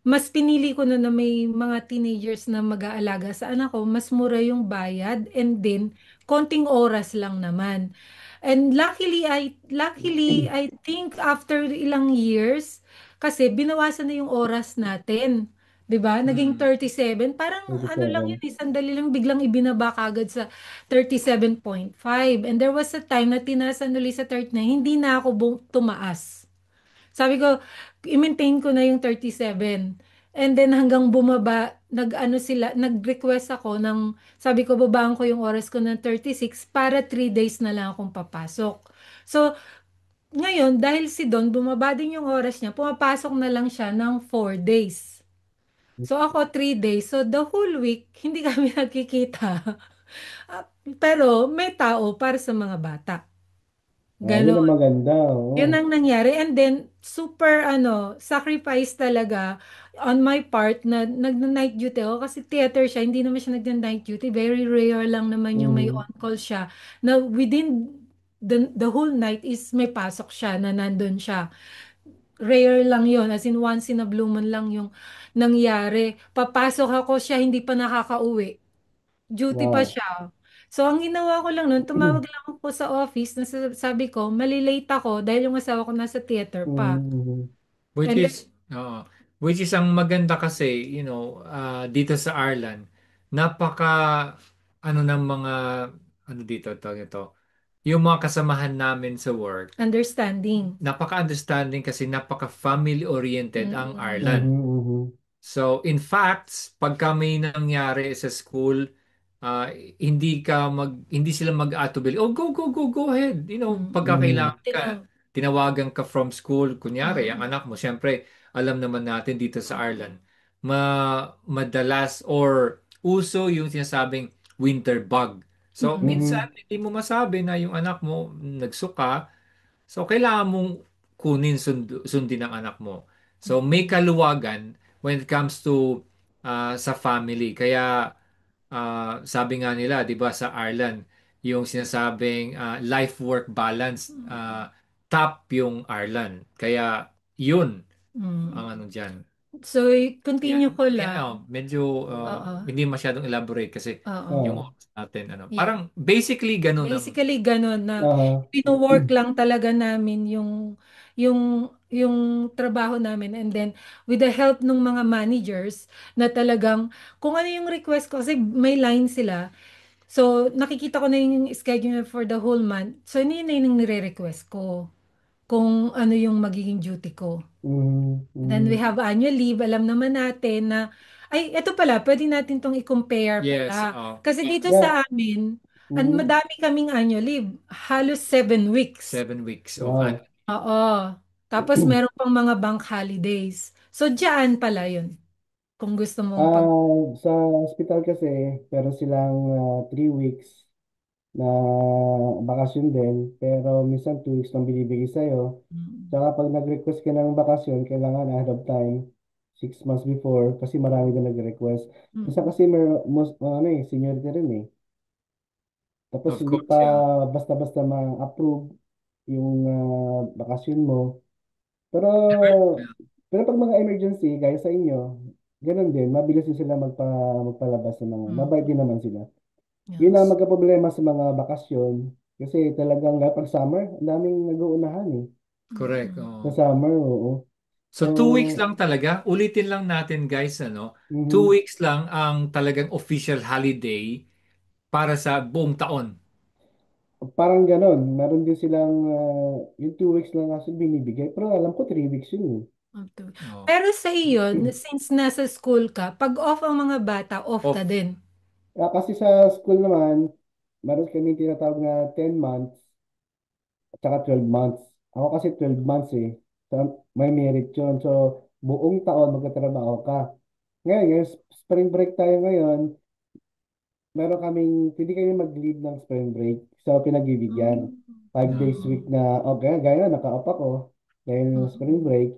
mas pinili ko na may mga teenagers na mag-aalaga sa anak ko, mas mura yung bayad and then konting oras lang naman. And luckily I think after ilang years kasi binawasan na yung oras natin. 'Di ba? Naging Mm. 37. Parang ano lang 37. yun, sandali lang biglang ibinaba kagad sa 37.5. And there was a time na tinasan ulit sa 39, hindi na ako tumaas. Sabi ko, i-maintain ko na yung 37. And then hanggang bumaba, nag-ano sila, nag-request ako ng, sabi ko, babaan ko yung oras ko ng 36 para 3 days na lang akong papasok. So, ngayon, dahil si Don, bumaba din yung oras niya, pumapasok na lang siya ng 4 days. So, ako 3 days. So, the whole week, hindi kami nagkikita. Ah, Pero, may tao para sa mga bata. Yun ang Ganon. maganda, Yun oo. ang nangyari. And then, super, sacrifice talaga on my part na nag-night duty ako. Kasi theater siya, hindi naman siya nag-night duty. Very rare lang naman yung may Mm. on-call siya. Na within the whole night is may pasok siya, na nandun siya. Rare lang yon, as in once in a blue moon lang yung nangyari. Papasok ako siya, hindi pa nakakauwi. Duty pa Wow. siya. So, ang ginawa ko lang nun, tumawag lang ako sa office na sabi ko, malilate ako dahil yung asawa ko nasa theater pa. Mm. Which And then, is, which is ang maganda kasi, dito sa Ireland, napaka, ng mga, ano dito, tawag ito, yung mga kasamahan namin sa work, understanding. napaka-understanding kasi napaka-family oriented ang Mm-mm. Ireland. Mhm, mhm. So, in fact, pagka may nangyari sa school, hindi sila mag-aatubili. Oh, go, go, go, go ahead. Pagka Mhm. kailangan ka, tinawagan ka from school, kunyari, ang Mm-mm. anak mo, syempre, alam naman natin dito sa Ireland, madalas or uso yung sinasabing winter bug. So, Mm-mm. minsan, Mhm. hindi mo masabi na yung anak mo nagsuka. So, kailangan mong sundin ang anak mo. So, may kaluwagan when it comes to sa family. Kaya, sabi nga nila, di ba, sa Ireland, yung sinasabing life-work balance, top yung Ireland. Kaya, yun ang Mm. ano dyan. So, Yan, continue ko yan, lang. medyo Oo. hindi masyadong elaborate kasi yung Oo. Oo. oras natin, Yeah. parang basically ganun ang, Basically, ganun na Aha. pino-work lang talaga namin yung trabaho namin, and then with the help ng mga managers na talagang kung ano yung request ko kasi may line sila. So nakikita ko na yung schedule for the whole month. So yun na yung nire-request ko kung ano yung magiging duty ko. Mhm, Then we mhm. have annual leave. Alam naman natin na, ay, eto pala, pwede natin tong i-compare yes, pala. Kasi dito Yeah. sa amin, Mhm. madami kaming annual leave. Halos 7 weeks. 7 weeks of Wow. Oo. Tapos meron pang mga bank holidays. So, diyan pala yun. Kung gusto mong pag... Sa hospital kasi, pero silang 3 weeks na bakasyon din. Pero minsan 2 weeks lang binibigay sa'yo. Mm, Tsaka pag nag-request ka ng bakasyon, kailangan ahead of time, 6 months before, kasi marami na nag-request. Minsan mm, kasi may seniority rin eh. Tapos of hindi course, pa yeah. basta-basta ma-approve yung bakasyon mo. Pero, pero pag mga emergency, gaya sa inyo, ganun din, mabilis din sila magpalabas ng mga, mabait mm. din naman sila. Yun ang Yes. magka-problema sa mga bakasyon. Kasi talagang pag summer, ang daming nag-uunahan eh. Correct. Mm, Sa Oo. summer, oo. So So, 2 weeks lang talaga. Ulitin lang natin guys, two mhm. weeks lang ang talagang official holiday para sa buong taon. Parang ganon. Meron din silang, yung 2 weeks lang kasi binibigay. Pero alam ko 3 weeks yun eh. up to- Oh. Pero sa iyo, since nasa school ka, pag off ang mga bata, off ka Of din. Kasi sa school naman, meron kami tinatawag na 10 months at saka 12 months. Ako kasi 12 months eh. So, may merit yun. So, buong taon magkatrabaho ka. Ngayon, spring break tayo ngayon. meron kaming, hindi kami mag-leave ng spring break. So, pinagbibigyan. Mm. 5 days week Oo. na, okay, gaya naka-off ako. Dahil ng spring Mm. break.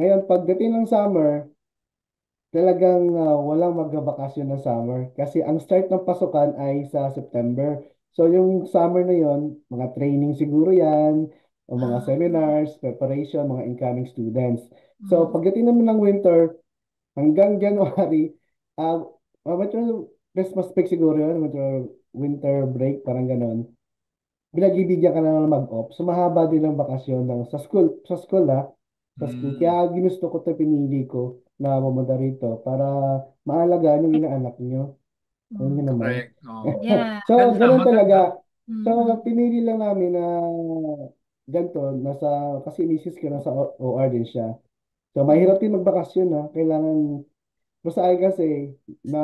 Ngayon, pagdating ng summer, talagang walang magbabakasyon ng summer. Kasi ang start ng pasukan ay sa September. So, yung summer na yon, mga training siguro yan, o mga Ah. seminars, preparation, mga incoming students. So, Mm. pagdating naman ng winter, hanggang January, medyo Christmas break siguro yun, medyo winter break, parang ganon. Pinagbibigyan ka na lang mag-off. So, mahaba din ang bakasyon ng sa school sa school. Mm, Kaya ginusto ko 'to, pinili ko na pumunta rito para maalagaan yung inaanak nyo. Ayun Mm. yun naman. correct. Oh. Yeah. So, Ganda, ganun talaga. maganda. So, Mm. pinili lang namin na ganito, kasi misis ko nasa OR din siya. So, Mm. mahirap din magbakasyon ha. Kailangan, basta ay kasi, na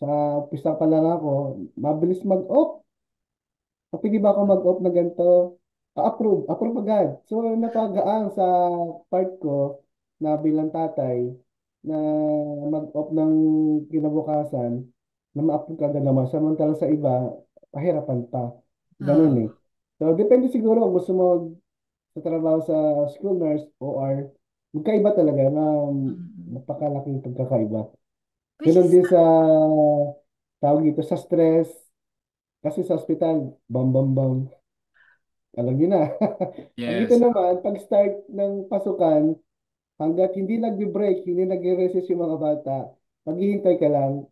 sa umpisa pa lang ako, mabilis mag-off. Pwede ba ako mag-off na ganito? Approve. Approve agad. So, napagaan sa part ko na bilang tatay na mag-off ng kinabukasan na ma-approve ka agad naman. Samantala sa iba, pahirapan pa. Ganun eh. Oo. So, depende siguro kung gusto mo sa trabaho sa school nurse or magkaiba talaga na Mm. napakalaking pagkakaiba. Which Ganun is din sa tawag dito sa stress. Kasi sa hospital, bam bam bam. Alam niyo na. Ang dito Yes. naman, pag start ng pasukan, hanggat hindi nagbe-break, hindi nagre-recess yung mga bata, maghihintay ka lang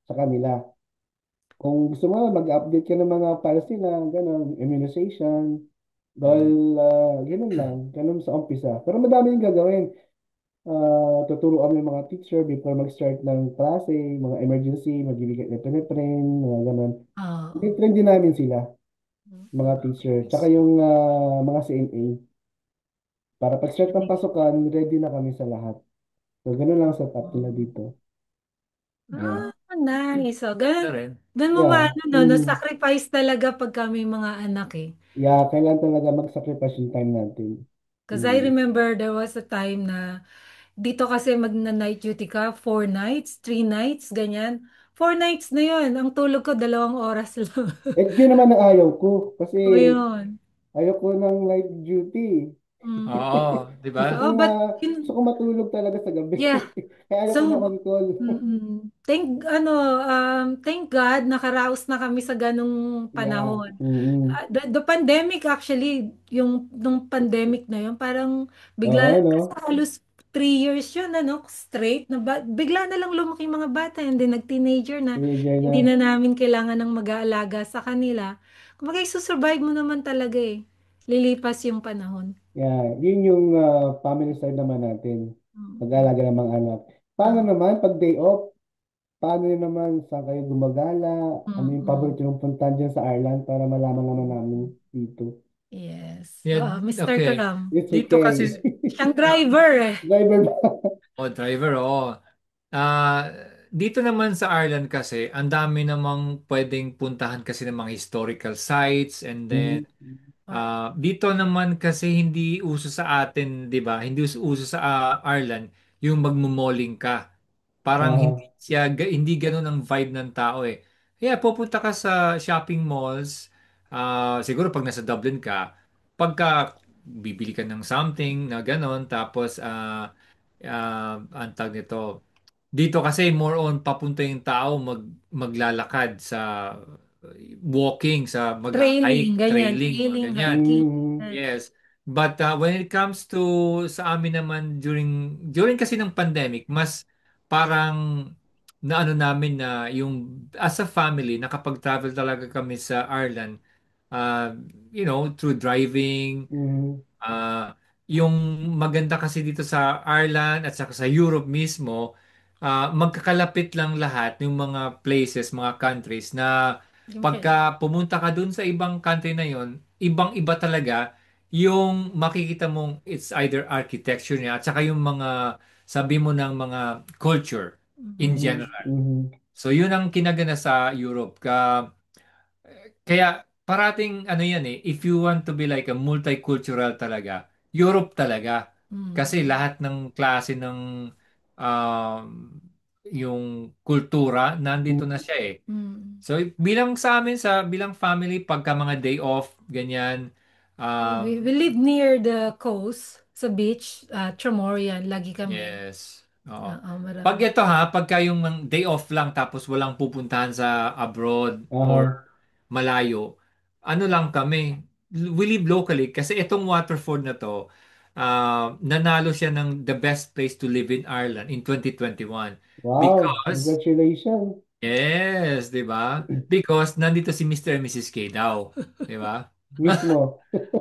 sa kanila. Kung gusto mo, mag-update ka ng mga files nila, gano'n, immunization, dahil Mm. ganun lang, ganun sa umpisa. Pero madami yung gagawin. Tuturuan mo yung mga teacher before mag-start ng klase, mga emergency, magbibigay ng epinephrine, mga ganun. Oo. Train din namin sila, mga Mm. teacher, tsaka Yes. yung mga CNA. Para pag-start ng pasukan, ready na kami sa lahat. So, ganun lang sa top nila dito. Yeah. Nice. So, Ganda ganun, rin. doon mo Yeah. maano, no, na-sacrifice talaga pag kami mga anak eh. Yeah, kailan talaga mag-sacrifice yung time natin. Because I Mm. remember there was a time na dito kasi magna-night duty ka, 4 nights, 3 nights, ganyan. 4 nights na yun. Ang tulog ko, 2 oras lang. Yun naman ang ayaw ko. Kasi O yun. ayaw ko ng night duty. Mm. Oo, di ba? Oo, but, Gusto ko matulog talaga sa gabi. yeah. Kaya ayaw ko na So, on-call. thank God nakaraos na kami sa ganong Yeah. panahon. Mm-mm. The pandemic actually, yung nung pandemic na yun, parang Oo, bigla, no? kasi halos 3 years yun, ano, straight, na bigla na lang lumaki yung mga bata, and then nag-teenager na, Teenager na. hindi na namin kailangan ng mag-aalaga sa kanila. Kumbaga, survive mo naman talaga eh. Lilipas yung panahon. Yeah. Yun yung family side naman natin. Mm. Mag-alaga ng mga anak. Paano Ah, naman pag day off? Paano yun naman? Saan kayo gumagala? Ano yung mm. paborito yung puntahan dyan sa Ireland para malaman naman namin dito? Yes. Yeah, Mr. okay. Karam. It's Dito okay. kasi, Siyang driver eh. Driver ba? driver, oh. Ah, dito naman sa Ireland kasi, ang dami namang pwedeng puntahan kasi ng mga historical sites and then Mhm. dito naman kasi hindi uso sa atin, 'di ba? Hindi uso sa Ireland yung magmo-malling ka. Parang hindi Ah, hindi ganoon ang vibe ng tao eh. Kaya pupunta ka sa shopping malls, siguro pag nasa Dublin ka, pagka bibili ka ng something na gano'n, tapos ang tawag nito, dito kasi more on papunta yung tao maglalakad sa walking, sa Trailing, mag-hike, ganyan. trailing, mga Trailing, ganyan. hiking. mm, Yes. But when it comes to sa amin naman during kasi ng pandemic, mas parang naano namin na yung as a family nakapag-travel talaga kami sa Ireland, uh, through driving. mm, Ah, yung maganda kasi dito sa Ireland at saka sa Europe mismo, magkakalapit lang lahat yung mga places, mga countries na Yung pagka pumunta ka dun sa ibang country na yon, ibang-iba talaga yung makikita mong it's either architecture niya at saka yung mga sabi mo ng mga culture in mm, general. mm, So yun ang kinagana sa Europe. Kaya parating ano yan eh, if you want to be like a multicultural talaga, Europe talaga. Mm. Kasi lahat ng klase ng um, yung kultura, nandito na siya eh. Mm. So bilang sa amin bilang family pagka mga day off ganyan We um live near the coast, sa beach, Chamorian, lagi kami. yes. Oo. Pag Marami. ito ha, pagka yung day off lang tapos walang pupuntahan sa abroad or Aha. malayo, ano lang kami, we live locally kasi itong Waterford na to, nanalo siya ng the best place to live in Ireland in 2021 Wow, because congratulations. yes, 'di ba? Because nandito si Mr. and Mrs. K daw, 'di ba? Mismo.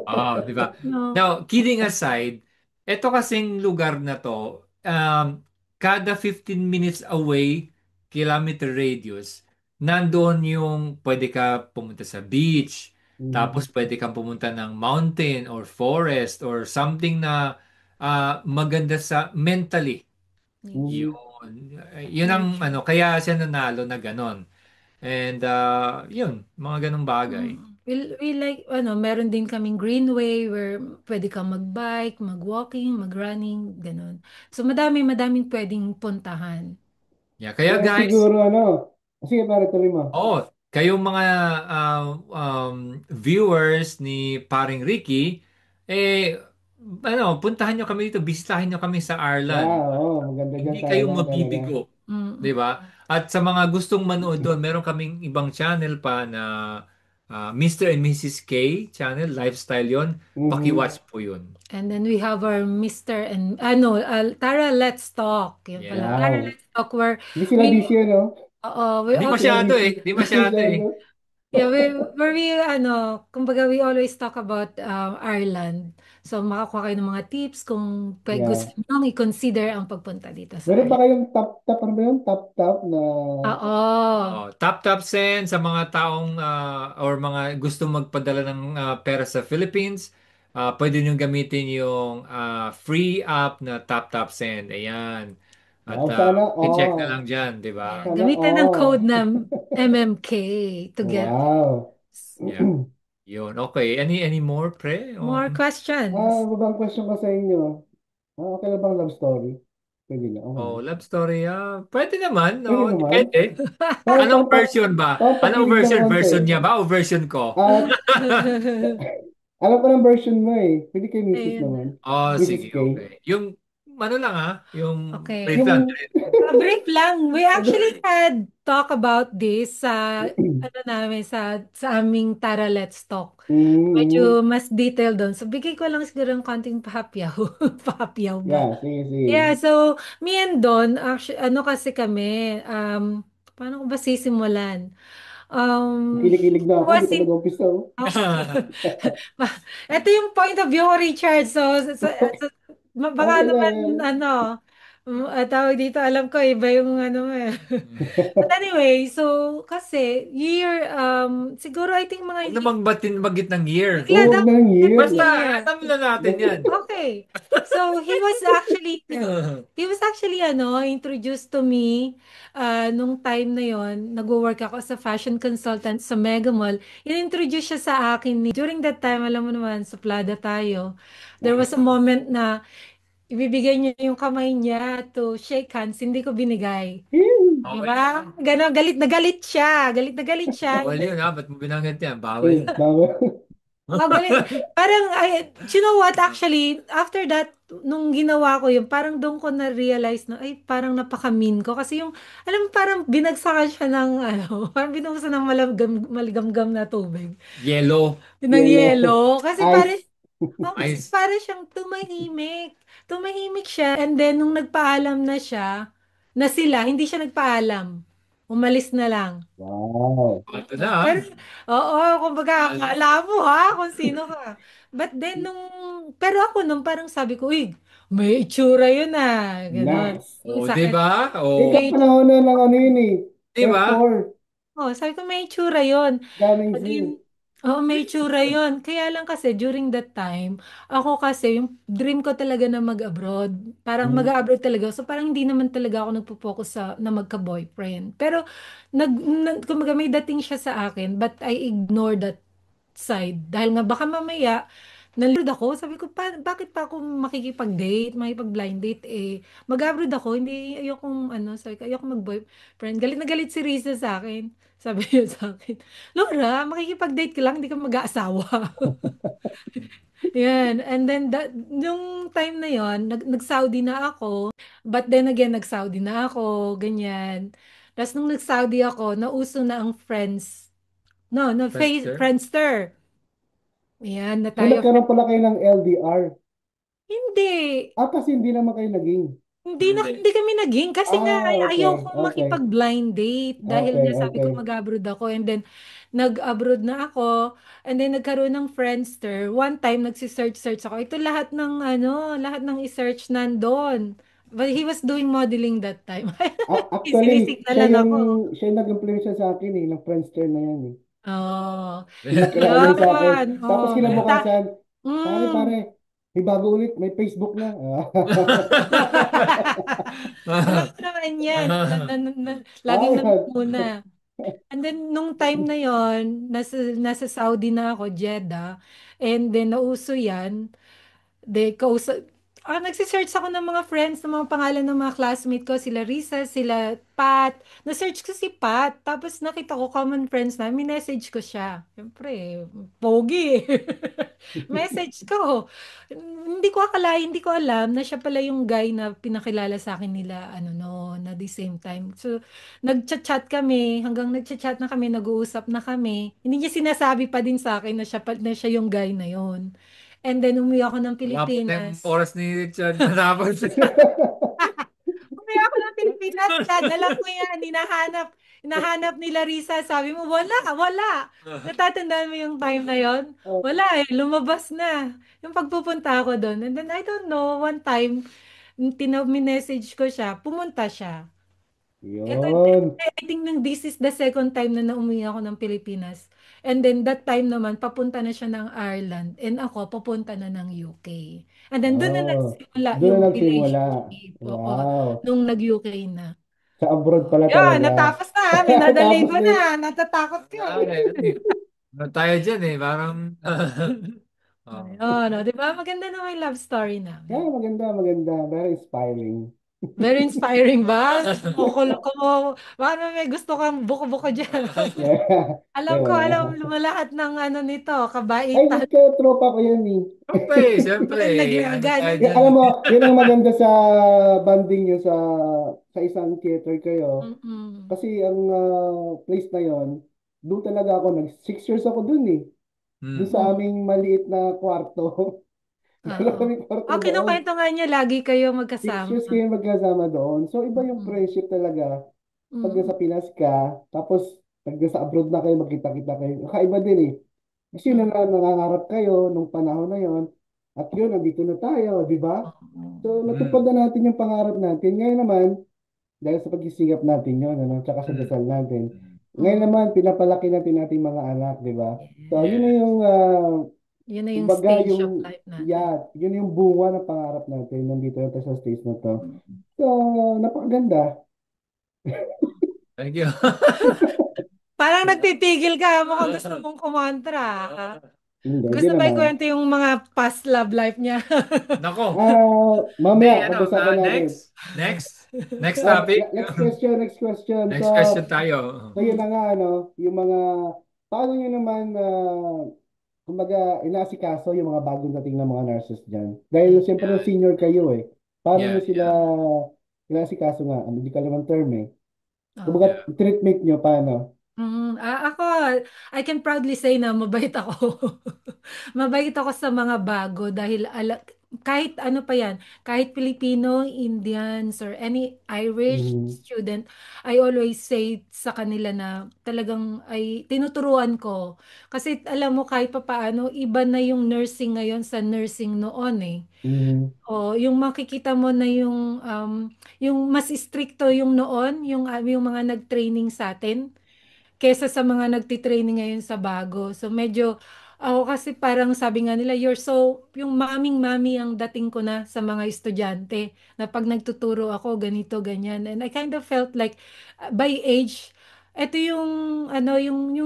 Oh, 'di ba? No. Now, kidding aside, eto kasing lugar na to, kada 15 minutes away, kilometer radius, nandoon yung pwede ka pumunta sa beach, tapos Mhm. pwede kang pumunta ng mountain or forest or something na maganda sa mentally. Nature. Mhm. Yun ang Nature. ano, kaya siya nanalo na ganon. And yun, mga ganong bagay. We like, meron din kaming greenway where pwede kang mag-bike, mag-walking, mag-running, ganun. So, madaming pwedeng puntahan. Yeah, kaya Kaya guys, siguro ano, sige pare tuloy mo. kayong mga uh, viewers ni Paring Ricky, eh, puntahan nyo kami dito, bisitahin nyo kami sa Ireland. Yeah, oo, maganda dyan Hindi sa kayo Ireland talaga. mabibigo, Mm. 'di ba? At sa mga gustong manood doon, meron kaming ibang channel pa na Mr. and Mrs. K channel, lifestyle 'yon. Mhm. Paki-watch po 'yun. And then we have our Mr. and, Tara, Let's Talk. Yun pala. Yeah. Tara, Wow. Let's Talk where Hindi sila we, busy no? we Hindi Hindi also, sila masyado busy. eh, hindi masyado eh. Masyado. yeah, where we, kumbaga we always talk about Ireland. So, makakuha kayo ng mga tips kung gusto Yeah. nyo i-consider ang pagpunta dito sa Meron ba Ireland. kayong top ano ba yun? Top na Oo. Top send sa mga taong or mga gustong magpadala ng pera sa Philippines. Pwede nyo gamitin yung free app na Top send. Ayan. At wow, sana i-check na lang dyan, di ba? Ayan. sana Gamitin ng code na MMK to get Wow. Yeah. Yun. Okay. Any more, pre? more questions. Ibang question ko sa inyo. Okay lang bang love story? Pwede na, okay Oh, na. love story. Pwede naman. Pwede No, naman. depende. Parang Anong version ba? Anong pampakilig ng version? konti. Version niya ba o version ko? At alam ko ng version mo eh. Pwede kay Mrs. Ayun na. naman. Oh, Mrs. sige, K. okay. Yung, ano lang yung Okay. brief lang. Yung Brief lang. We actually had talk about this sa namin sa aming Tara Let's Talk. mm, Medyo mas detailed doon. So bigay ko lang siguro ng konting pahapyaw. Pahapyaw ba? yeah, sige, sige. Yeah, so me and Don, actually, kasi kami, paano ko ba sisimulan? Kilig-kilig He na ako. Hindi was pa in, nag-umpisa. Oh. ito yung point of view ko, Richard. Baka Okay lang naman, yan. tawag dito, alam ko, iba yung ano eh. But anyway, so, kasi, siguro, I think Huwag mga, namang bagit ng year. yeah, Huwag na ng year. dapat Basta, year. alam na natin yan. Okay. So, he was actually, introduced to me, nung time na yon, nagwo-work ako as a fashion consultant sa Mega Mall. In-introduce siya sa akin during that time, alam mo naman, suplada tayo. There was a moment na ibibigay niya yung kamay niya to shake hands, hindi ko binigay. Okay. Diba? Ganon, galit na galit siya. Galit na galit siya. Bawal yun Ba't mo binanggit yan? Bawal yun. Bawal. Oh, galit. Parang, you know what, actually, after that, nung ginawa ko yun, parang doon ko na-realize na, ay, parang napaka-mean ko. Kasi yung, alam mo, parang binagsakan siya ng, parang binuhusan ng maligamgam na tubig. Yellow. Ng Yellow. yelo. Kasi parang, Ice. Ice. parang siyang tumahimik. Tumahimik siya. And then, nung nagpaalam na siya, na sila, hindi siya nagpaalam. Umalis na lang. Wow. Ito na Pero, oo, kumbaga, akala mo ha, kung sino ka. But then, pero ako nung parang sabi ko, uy, may itsura yun ganon. Nice. Oh, Sa di akin, ba? Eh, Oh, may, kapanahon na ng ano yun eh. di ba? F4. sabi ko, may itsura yun. Daming Again, view. oo, may itsura yun. Kaya lang kasi, during that time, ako kasi, yung dream ko talaga na mag-abroad. Parang Mm. mag-abroad talaga. So, parang hindi naman talaga ako nagpo-focus na magka-boyfriend. Pero, kumbaga may dating siya sa akin, but I ignore that side. Dahil nga baka mamaya, nalilod ako. Sabi ko, bakit pa ako makikipag-date, makipag-blind date? Mag-abroad ako, hindi, ayokong, sabi ko, ayokong mag-boyfriend. Galit na galit si Risa sa akin. Sabi niya sa akin, Laura, makikipag-date ka lang, hindi ka mag-aasawa. Yan. And then, nung time na yon nag-Saudi na ako. But then again, nag-Saudi na ako, ganyan. Tapos nung nag-Saudi ako, nauso na ang Friends. No, no, Friendster? Friendster. Ayan, na So tayo. nagkaroon pala kayo ng LDR. Hindi. Kasi hindi naman kayo naging. Hindi. Hindi kami naging kasi nga Okay, ayokong okay. makipag-blind date dahil Okay, nga sabi ko okay. mag-abroad ako and then nag-abroad na ako and then nagkaroon ng Friendster. One time nagsi-search ako. Ito lahat ng i-search nandun. But he was doing modeling that time. Actually, Sinisignalan ako. siya yung nag-influence sa akin ng Friendster na yan eh. Oh. Pinakilala niya sa akin. Yun. Tapos Oh. kinabukasan, pare, Mm. may bago ulit, may Facebook na. Alam ko naman yan. Laging Ayan. nangunguna. And then, nung time na yon nasa Saudi na ako, Jeddah. And then, nauso yan. Nagsisearch ako ng mga friends, ng mga pangalan ng mga classmate ko, sila Risa, sila Pat. Na-search ko si Pat, tapos nakita ko common friends na, minessage ko siya. Siyempre, pogi. Message ko. Hindi ko alam na siya pala yung guy na pinakilala sa akin nila, no, na the same time. So, nagchat-chat kami, hanggang nagchat-chat na kami, nag-uusap na kami. Hindi niya sinasabi pa din sa akin na siya yung guy na yon. And then, umuwi ako ng Wala pa na yung Pilipinas. oras ni Richard natapos. Umuwi ako ng Pilipinas, Chad. Alam ko yan. Hinahanap ni Larissa. Sabi mo, wala. Natatandaan mo yung time na yon? Wala lumabas na. Yung pagpupunta ako doon. And then, I don't know, one time, minessage ko siya, pumunta siya. Ito, Yun. I think this is the second time na umuwi ako ng Pilipinas. And then that time naman, papunta na siya ng Ireland. And ako, papunta na ng UK. And then doon na nagsimula Doon yung na nagsimula. relationship. Oo, Wow. nung nag-UK na. Sa abroad pala Yan, talaga. natapos na. Minadali Tapos ko na. Natatakot ko. Ano tayo dyan parang... Ayun, di ba? Maganda na yung love story namin. Maganda, maganda. Very inspiring. Very inspiring ba? Baka may gusto kang buko-buko dyan. Alam mo lahat ng nito, Ay, kabaitan. tropa ko yan eh. Okay, siyempre. Alam mo, yun ang maganda sa banding nyo sa isang theater kayo. Mm-mm. Kasi ang place na yon, doon talaga ako, 6 years ako doon eh. Doon sa aming maliit na kwarto. Dala kaming kwarto doon. Kinukwento nga niya, lagi kayo 6 magkasama. years kayo magkasama doon. So, iba yung friendship talaga. Pag nasa Pinas ka, tapos pag nasa abroad na kayo, magkita-kita kayo. Kakaiba din eh. Kasi nangangarap kayo nung panahon na yon. At yun, nandito na tayo, di ba? So, natupad na natin yung pangarap natin. Ngayon naman, dahil sa pagsisikap natin yun, tsaka sa dasal natin. Ngayon naman, pinapalaki natin nating mga anak, di ba? So, yun na yung, yun na yung kumbaga, stage of life natin. yun yung bunga ng pangarap natin. Nandito natin sa stage na to. So, napakaganda. Thank you. Parang nagtitigil ka, mukhang gusto mong kumontra. Gusto ba ikwento yung mga past love life niya? Nako. Mamaya, pag-usapan natin. Next topic. Next question. Next question tayo. So, yun na nga, yung mga, paano nyo naman, kumbaga, inaasikaso yung mga bagong dating na mga nurses dyan. Dahil siyempre senior kayo eh. Paano nyo sila inaasikaso nga? Hindi ka naman term eh. Kumbaga, treatment nyo, paano? Ako, I can proudly say na mabait ako. Mabait ako sa mga bago dahil kahit ano pa yan, kahit Filipino, Indians, or any Irish student, I always say sa kanila na talagang ay tinuturuan ko. Kasi alam mo kahit pa paano, iba na yung nursing ngayon sa nursing noon eh. Yung makikita mo na yung mas stricto yung noon, yung mga nag-training sa atin kesa sa mga nagtitraining ngayon sa bago. So medyo ako kasi parang sabi nga nila, yung maming-mami ang dating ko na sa mga estudyante na pag nagtuturo ako, ganito, ganyan. And I kind of felt like by age, ito yung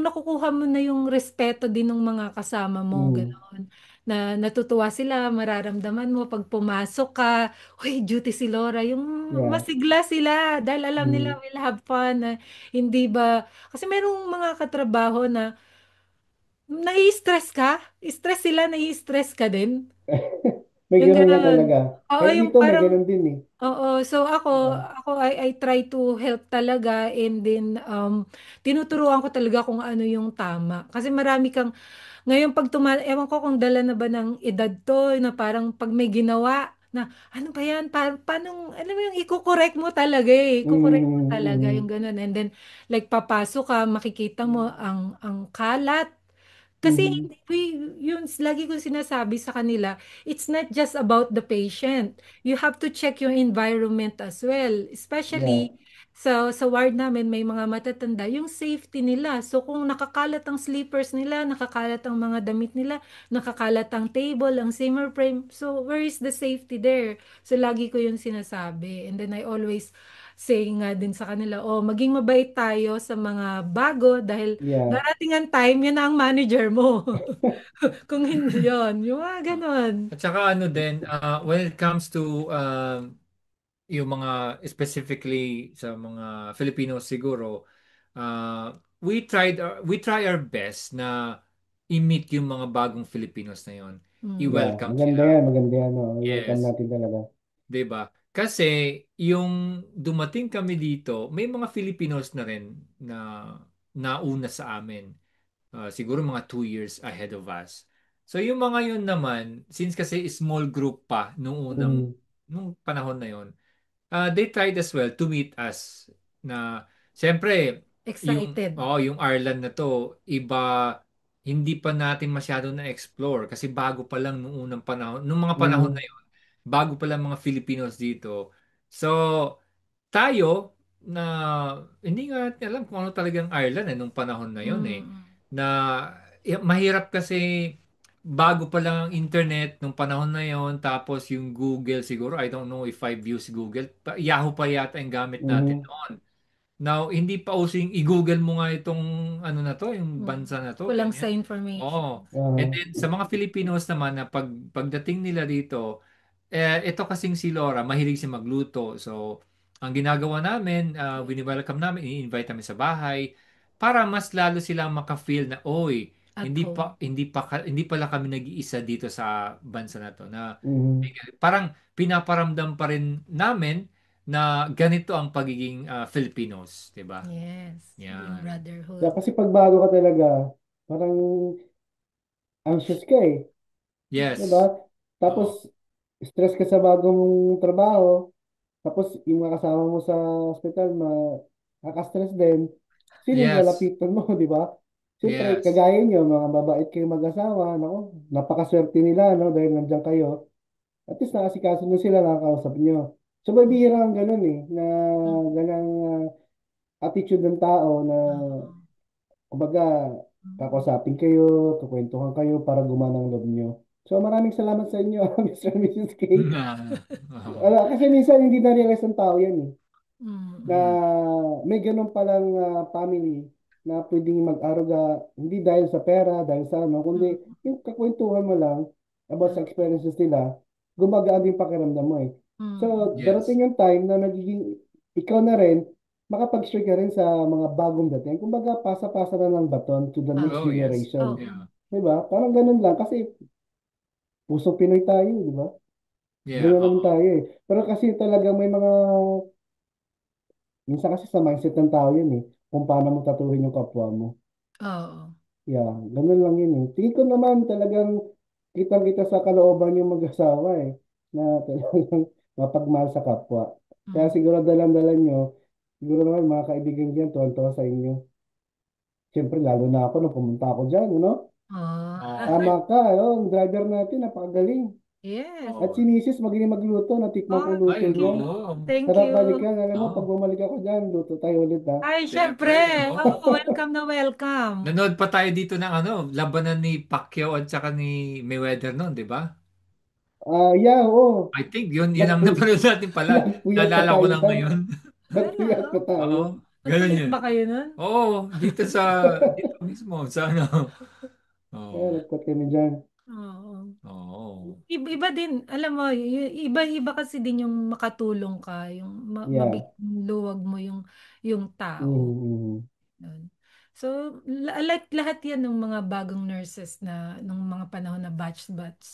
nakukuha mo na yung respeto din ng mga kasama mo, gano'n. na natutuwa sila, mararamdaman mo pag pumasok ka, uy, duty si Laura, yung Yeah. masigla sila dahil alam nila Mm. we'll have fun, na hindi ba, kasi merong mga katrabaho na nai-stress ka, stress sila, nai-stress ka din, May yung ganun nga gano'n. talaga. Oo, Kahit yung dito may parang ganun din eh. Oo, so ako, Yeah. I try to help talaga, and then tinuturuan ko talaga kung ano yung tama. Kasi marami kang, ngayon pag ewan ko kung dala na ba ng edad to, na parang pag may ginawa, na ano ba yan, paano, alam mo yung iko-correct mo talaga eh, iko-correct mo talaga yung Mm. ganun. And then, like papasok ka, makikita mo ang kalat, kasi Mm. yun, lagi ko sinasabi sa kanila, it's not just about the patient. You have to check your environment as well. Yeah. Especially sa ward namin, may mga matatanda, yung safety nila. So kung nakakalat ang sleepers nila, nakakalat ang mga damit nila, nakakalat ang table, ang zimmer frame, so where is the safety there? So lagi ko yun sinasabi. And then I always say nga din sa kanila, oh, maging mabait tayo sa mga bago dahil Yeah. darating ang time, yun na ang manager mo. Kung hindi yun, yung mga ganon. At saka ano din, when it comes to yung mga specifically sa mga Filipinos siguro, we try our best na i-meet yung mga bagong Filipinos na yon. Yeah. I-welcome Maganda sila. yan. Maganda yan. Oh. I-welcome Yes. natin talaga. 'Di ba? Kasi yung dumating kami dito, may mga Filipinos na rin na nauna sa amin. Siguro mga 2 years ahead of us. So yung mga yun naman, since kasi small group pa Mm. nung panahon na yon, they tried as well to meet us na siyempre Excited. yung Ireland na to iba, hindi pa natin masyado na explore kasi bago pa lang nung unang panahon, nung mga panahon na Mm. yon, bago pa lang mga Filipinos dito. So tayo na hindi nga natin alam kung ano talagang Ireland nung panahon na yon Mm. na mahirap kasi bago pa lang ang internet nung panahon na yon, tapos yung Google siguro, I don't know if I've used Google, Yahoo pa yata yung gamit natin Mm. noon. Now, hindi pa uso yung i-Google mo nga itong ano na to, yung Mm. bansa na to, Kulang sa ganyan. information. Oo. And Uh, then sa mga Filipinos naman na pagdating nila dito, ito kasing si Laura, mahilig siya magluto. So, ang ginagawa namin, wini-welcome namin, i-invite namin sa bahay para mas lalo silang maka-feel na, oy, At home. hindi pala kami nag-iisa dito sa bansa na to, na mm. parang pinaparamdam pa rin namin na ganito ang pagiging Filipinos, 'di ba? Yes. Yung Yan. Yeah, brotherhood. kasi pag bago ka talaga, parang anxious ka eh. Diba? Yes. Oo. Tapos, stress ka sa bagong trabaho. Tapos, yung mga kasama mo sa hospital, nakaka-stress din. Sino yung Yes. lalapitan mo, di ba? Siyempre, Yes. kagaya nyo, mga mabait kayong mag-asawa, no? Napakaswerte nila, no? Dahil nandiyan kayo. At least nakasikaso nyo sila, nakakausap nyo. So, may Mm. bihira ang ganun eh, na ganang attitude ng tao na, Oo. kumbaga, Mm. kakausapin kayo, kukwentuhan kayo para gumana ang loob nyo. So, maraming salamat sa inyo, Mr. and Mrs. K. Oo. Wala, kasi minsan hindi na-realize ng tao yan eh. Na Mm. Mm. may ganun palang family na pwedeng mag-aruga, hindi dahil sa pera, dahil sa ano, kundi Mm. yung kakwentuhan mo lang about sa Mm. experiences nila, gumagaan din pakiramdam mo eh. Mm. So, Yes. darating yung time na nagiging, ikaw na rin, makapag-share ka rin sa mga bagong dating. Kumbaga, pasa-pasa na ng baton to the next Oo. Oh, yes. generation. Oo. Yeah. Diba? Parang ganun lang. Kasi, pusong Pinoy tayo, di ba? Yeah. Ganyan naman Oo. tayo eh. Pero kasi talaga may mga minsan kasi sa mindset ng tao yun eh, kung paano mo taturin yung kapwa mo. Oo. Yeah, ganun lang yun eh. Tingin ko naman talagang kitang-kita sa kalooban yung mag-asawa eh, na talagang mapagmahal sa kapwa. Kaya Mm. siguro dalan-dalan nyo, siguro naman mga kaibigan dyan, tuwan-tuwa sa inyo. Siyempre, lalo na ako nung pumunta ako dyan, ano? Oh. Tama Oo. ka, oh, ang driver natin, napakagaling. Yes. At si Oo. Mrs. magaling magluto, natikman ko Oh, yung luto Ay, niya. oo. thank Sarap you. balikan, alam mo, pag Oo. bumalik ako dyan, luto tayo ulit ha. Ay, syempre. Siyempre, oo. Oo, welcome na welcome. Nanood pa tayo dito ng ano, labanan ni Pacquiao at saka ni Mayweather noon, 'di ba? Yeah, oo. I think yun ang Nagpuy napanood natin pala. nagpuyat pa Naalala ko tayo lang dyan. ngayon. Nagpuyat pa Hello. tayo. Oo, ganun Nagpuyat yun. ba kayo nun? Oo, dito mismo sa ano. Oo. Nagpuyat kami dyan. Oo. iba din, alam mo, iba-iba kasi din yung makatulong ka, yung Yeah. luwag mo yung tao. Mhm. Yun. So, lahat yan ng mga bagong nurses na nung mga panahon na batch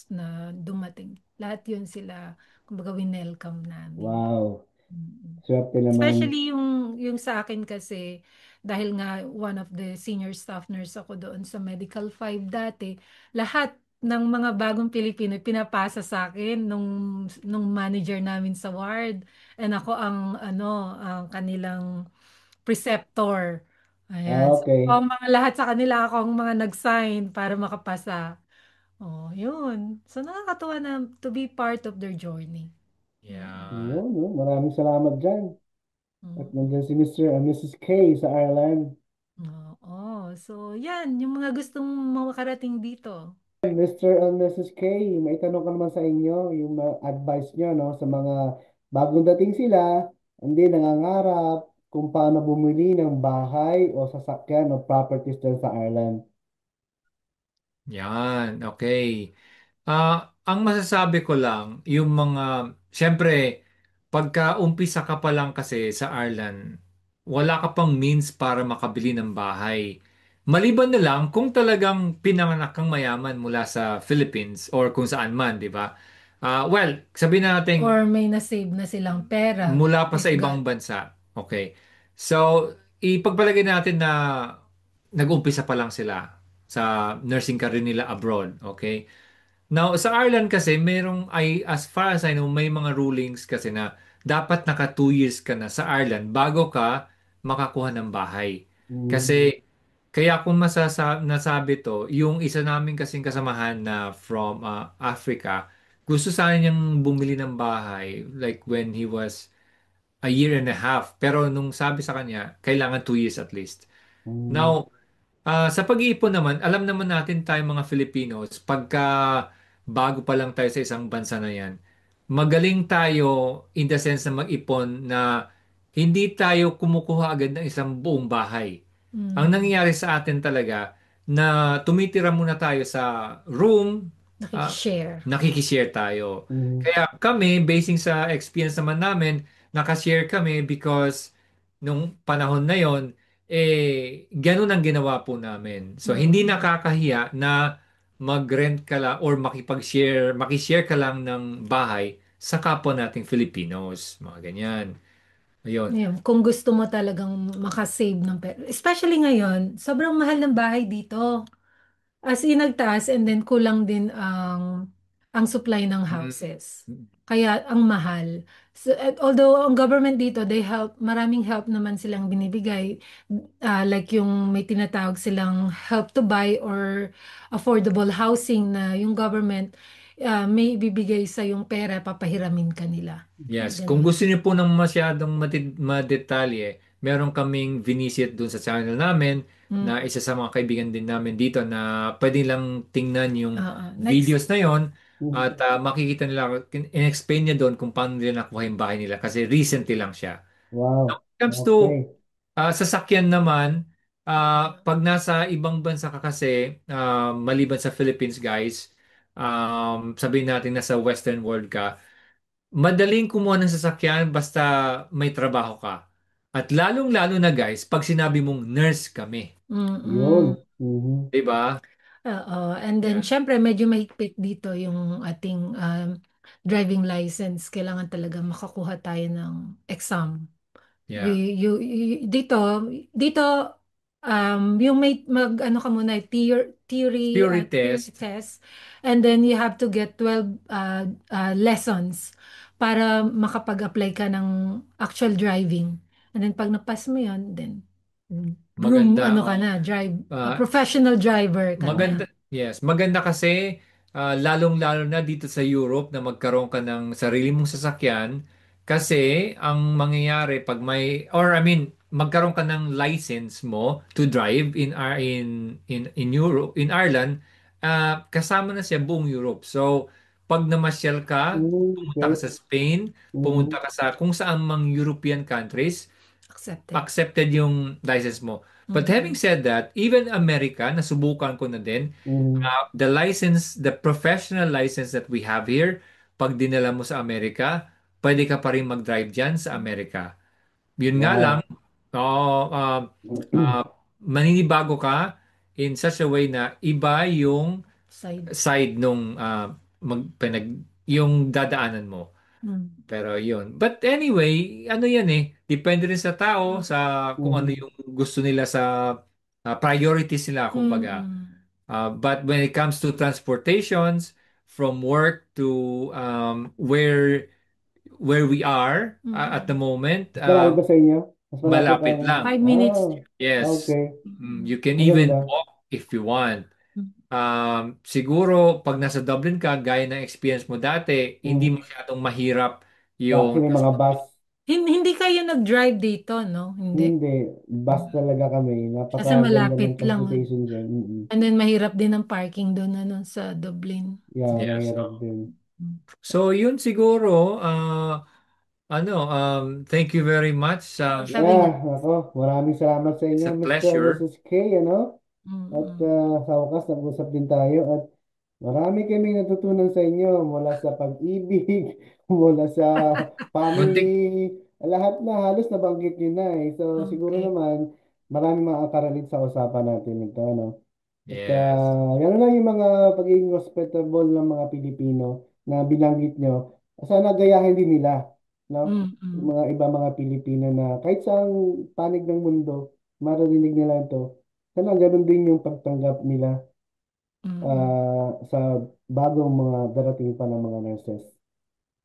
na dumating. Lahat yun sila, kumbaga, winelcome namin. Wow. Mm. Swerte naman. Especially yung sa akin kasi, dahil nga one of the senior staff nurse ako doon sa Medical 5 dati, lahat ng mga bagong Pilipino pinapasa sa akin nung manager namin sa ward. And ako ang kanilang preceptor. Ayan. So, Okay. ang mga lahat sa kanila, ako ang mga nag-sign para makapasa. Oh, yun. So, nakakatuwa na to be part of their journey. Yeah. Yun, no? Maraming salamat dyan. At Mm. nandiyan si Mr. and Mrs. K sa Ireland. Oo. So, yan. Yung mga gustong makarating dito. Mr. and Mrs. K, may tanong ka naman sa inyo, yung advice nyo, no, sa mga bagong dating sila, hindi nangangarap kung paano bumili ng bahay o sasakyan o properties dyan sa Ireland. Yan, okay. Ang masasabi ko lang, yung mga, syempre, pagka umpisa ka pa lang kasi sa Ireland, wala ka pang means para makabili ng bahay. Maliban na lang kung talagang pinanganak kang mayaman mula sa Philippines or kung saan man, di ba? Well, sabihin na natin Or may nasave na silang pera. mula pa If sa God. ibang bansa. Okay. So, ipagpalagay natin na nag-umpisa pa lang sila sa nursing career nila abroad. Okay. Now, sa Ireland kasi, as far as I know, may mga rulings kasi na dapat naka 2 years ka na sa Ireland bago ka makakuha ng bahay. Mm, Kasi, kaya kung nasabi to, yung isa namin kasing kasamahan na from Africa, gusto sana niyang bumili ng bahay like when he was a year and a half. Pero nung sabi sa kanya, kailangan 2 years at least. mm, Now, sa pag-iipon naman, alam naman natin tayong mga Filipinos, pagka bago pa lang tayo sa isang bansa na yan, magaling tayo in the sense na mag-ipon na hindi tayo kumukuha agad ng isang buong bahay. Ang Mm, nangyayari sa atin talaga, na tumitira muna tayo sa room, ah, nakikishare. nakikishare tayo. mm, Kaya kami, basing sa experience naman namin, nakashare kami because nung panahon na yon ganun ang ginawa po namin. So, hindi Mm. nakakahiya na mag-rent ka lang or makishare ka lang ng bahay sa kapwa nating Filipinos. Mga ganyan. Ayun. Ayun, kung gusto mo talagang makasave ng pera. Especially ngayon, sobrang mahal ng bahay dito. As in, nagtaas and then kulang din ang supply ng houses. Mm. Kaya ang mahal. So, although ang government dito, they help, maraming help naman silang binibigay. Like yung may tinatawag silang help to buy or affordable housing na yung government may ibibigay sa yung pera, papahiramin ka nila. Yes, kung Ganon. gusto niyo po ng masyadong madetalye, meron kaming vinisit dun sa channel namin Mm, na isa sa mga kaibigan din namin dito na pwede lang tingnan yung next. videos na yon mm. at makikita nila, in-explain niya doon kung paano nila nakuha yung bahay nila kasi recently lang siya. Now, Wow. when it comes to Okay. sasakyan naman, pag nasa ibang bansa ka kasi, maliban sa Philippines guys, sabihin natin nasa Western world ka, madaling kumuha ng sasakyan basta may trabaho ka. At lalong-lalo na guys, pag sinabi mong nurse kami, Mm-mm. Yun. Mhm. 'di ba? Oo. And then, Yan. syempre, medyo mahigpit dito yung ating driving license. Kailangan talaga makakuha tayo ng exam. Yeah. Dito, yung ano ka muna, Theory theory test, test, and then you have to get 12 lessons para makapag-apply ka ng actual driving. And then, pag napas mo yun, then, maganda. ano ka na, Ah, professional driver ka Maganda, na. yes. Maganda kasi lalong-lalo na dito sa Europe na magkaroon ka ng sarili mong sasakyan kasi ang mangyayari pag or I mean, magkaroon ka ng license mo to drive in Europe, in Ireland, kasama na siya buong Europe. So, pag namasyal ka, pumunta ka Okay. sa Spain, Mhm. pumunta ka sa kung saan mang European countries, accepted yung license mo. But having Mm. said that, even America, nasubukan ko na din, Mm. the professional license that we have here, pag dinala mo sa Amerika, pwede ka pa rin mag-drive dyan sa Amerika. Yun nga lang, Wow. oh, uh, maninibago ka in such a way na iba yung Side. side nung yung dadaanan mo. Mm. Pero yun. But anyway, ano yan eh. Depende rin sa tao, sa kung ano Mhm. yung gusto nila sa priorities nila, kumbaga. Mm. But when it comes to transportations, from work to where we are at the Mm. moment, Mas malapit ba sa inyo? Mas malapit malapit ang... lang. 5 minutes. Oh, Yes. okay. You can even Maganda. walk if you want. Mm. Siguro, pag nasa Dublin ka, gaya ng experience mo dati, hindi Mm. masyadong mahirap Kasi yung may mga bus. Hindi kayo nag-drive dito, no? Hindi. Hindi. Bus talaga kami. Kasi Napakaganda malapit ng lang. transportation dyan. Mm-mm. And then mahirap din ang parking doon ano, sa Dublin. Yeah, Yeah, mahirap din. so yun siguro, thank you very much. Sabi nga. Yeah, ako. Maraming salamat sa It's inyo, a Mr. and pleasure. Mrs. K, ano? At Mm. sa wakas, nag-usap din tayo. At marami kaming natutunan sa inyo mula sa pag-ibig, mula sa Muntik. family, lahat na halos nabanggit nyo na eh. So siguro Okay. naman, marami makakaralit sa usapan natin ito, ano? At Yes. yan lang yung mga pagiging hospitable ng mga Pilipino na binanggit nyo. Sana gayahin din nila, no? Yung Mm. mga iba mga Pilipino na kahit sa panig ng mundo, maririnig nila ito. Sana ganun din yung pagtanggap nila Mm. sa bagong mga darating pa ng mga nurses.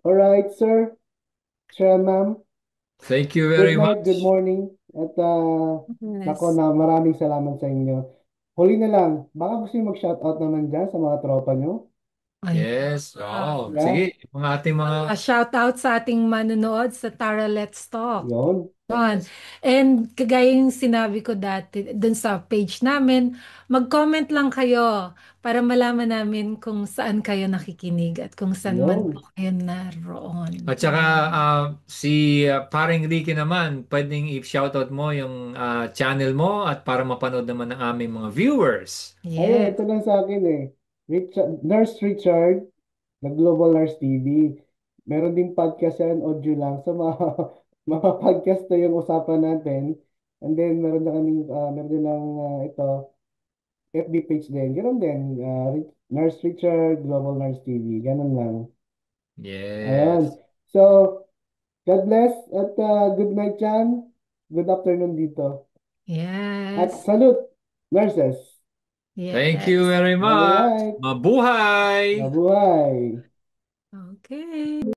Alright, sir. Sir, ma'am. Thank you Good very night, good much. morning. At nako Yes. na maraming salamat sa inyo. Huli na lang, baka gusto nyo mag-shoutout naman dyan sa mga tropa nyo? Ay. Yes. Oh, Yeah, sige. Mga ating mga Shout out sa ating manonood sa Tara Let's Talk. yun. Yun. And kagaya yung sinabi ko dati dun sa page namin, mag-comment lang kayo para malaman namin kung saan kayo nakikinig at kung saan man Yun. po kayo naroon. at saka si paring Ricky naman, pwedeng i-shoutout mo yung channel mo at para mapanood naman ng aming mga viewers. Ayun, Yes. ito lang sa akin eh. Nurse Richard, na Global Nurse TV. Meron din podcast yan, audio lang. So, mga podcast to yung usapan natin. And then, meron din ng ito, FB page din. Ganun din. Nurse Richard, Global Nurse TV. Ganun lang. Ayun. Yes. So, God bless at good night, Chan. Good afternoon dito. At Yes. salute, nurses. Thank you Yes. very much. Alright. Mabuhay! Mabuhay. Okay.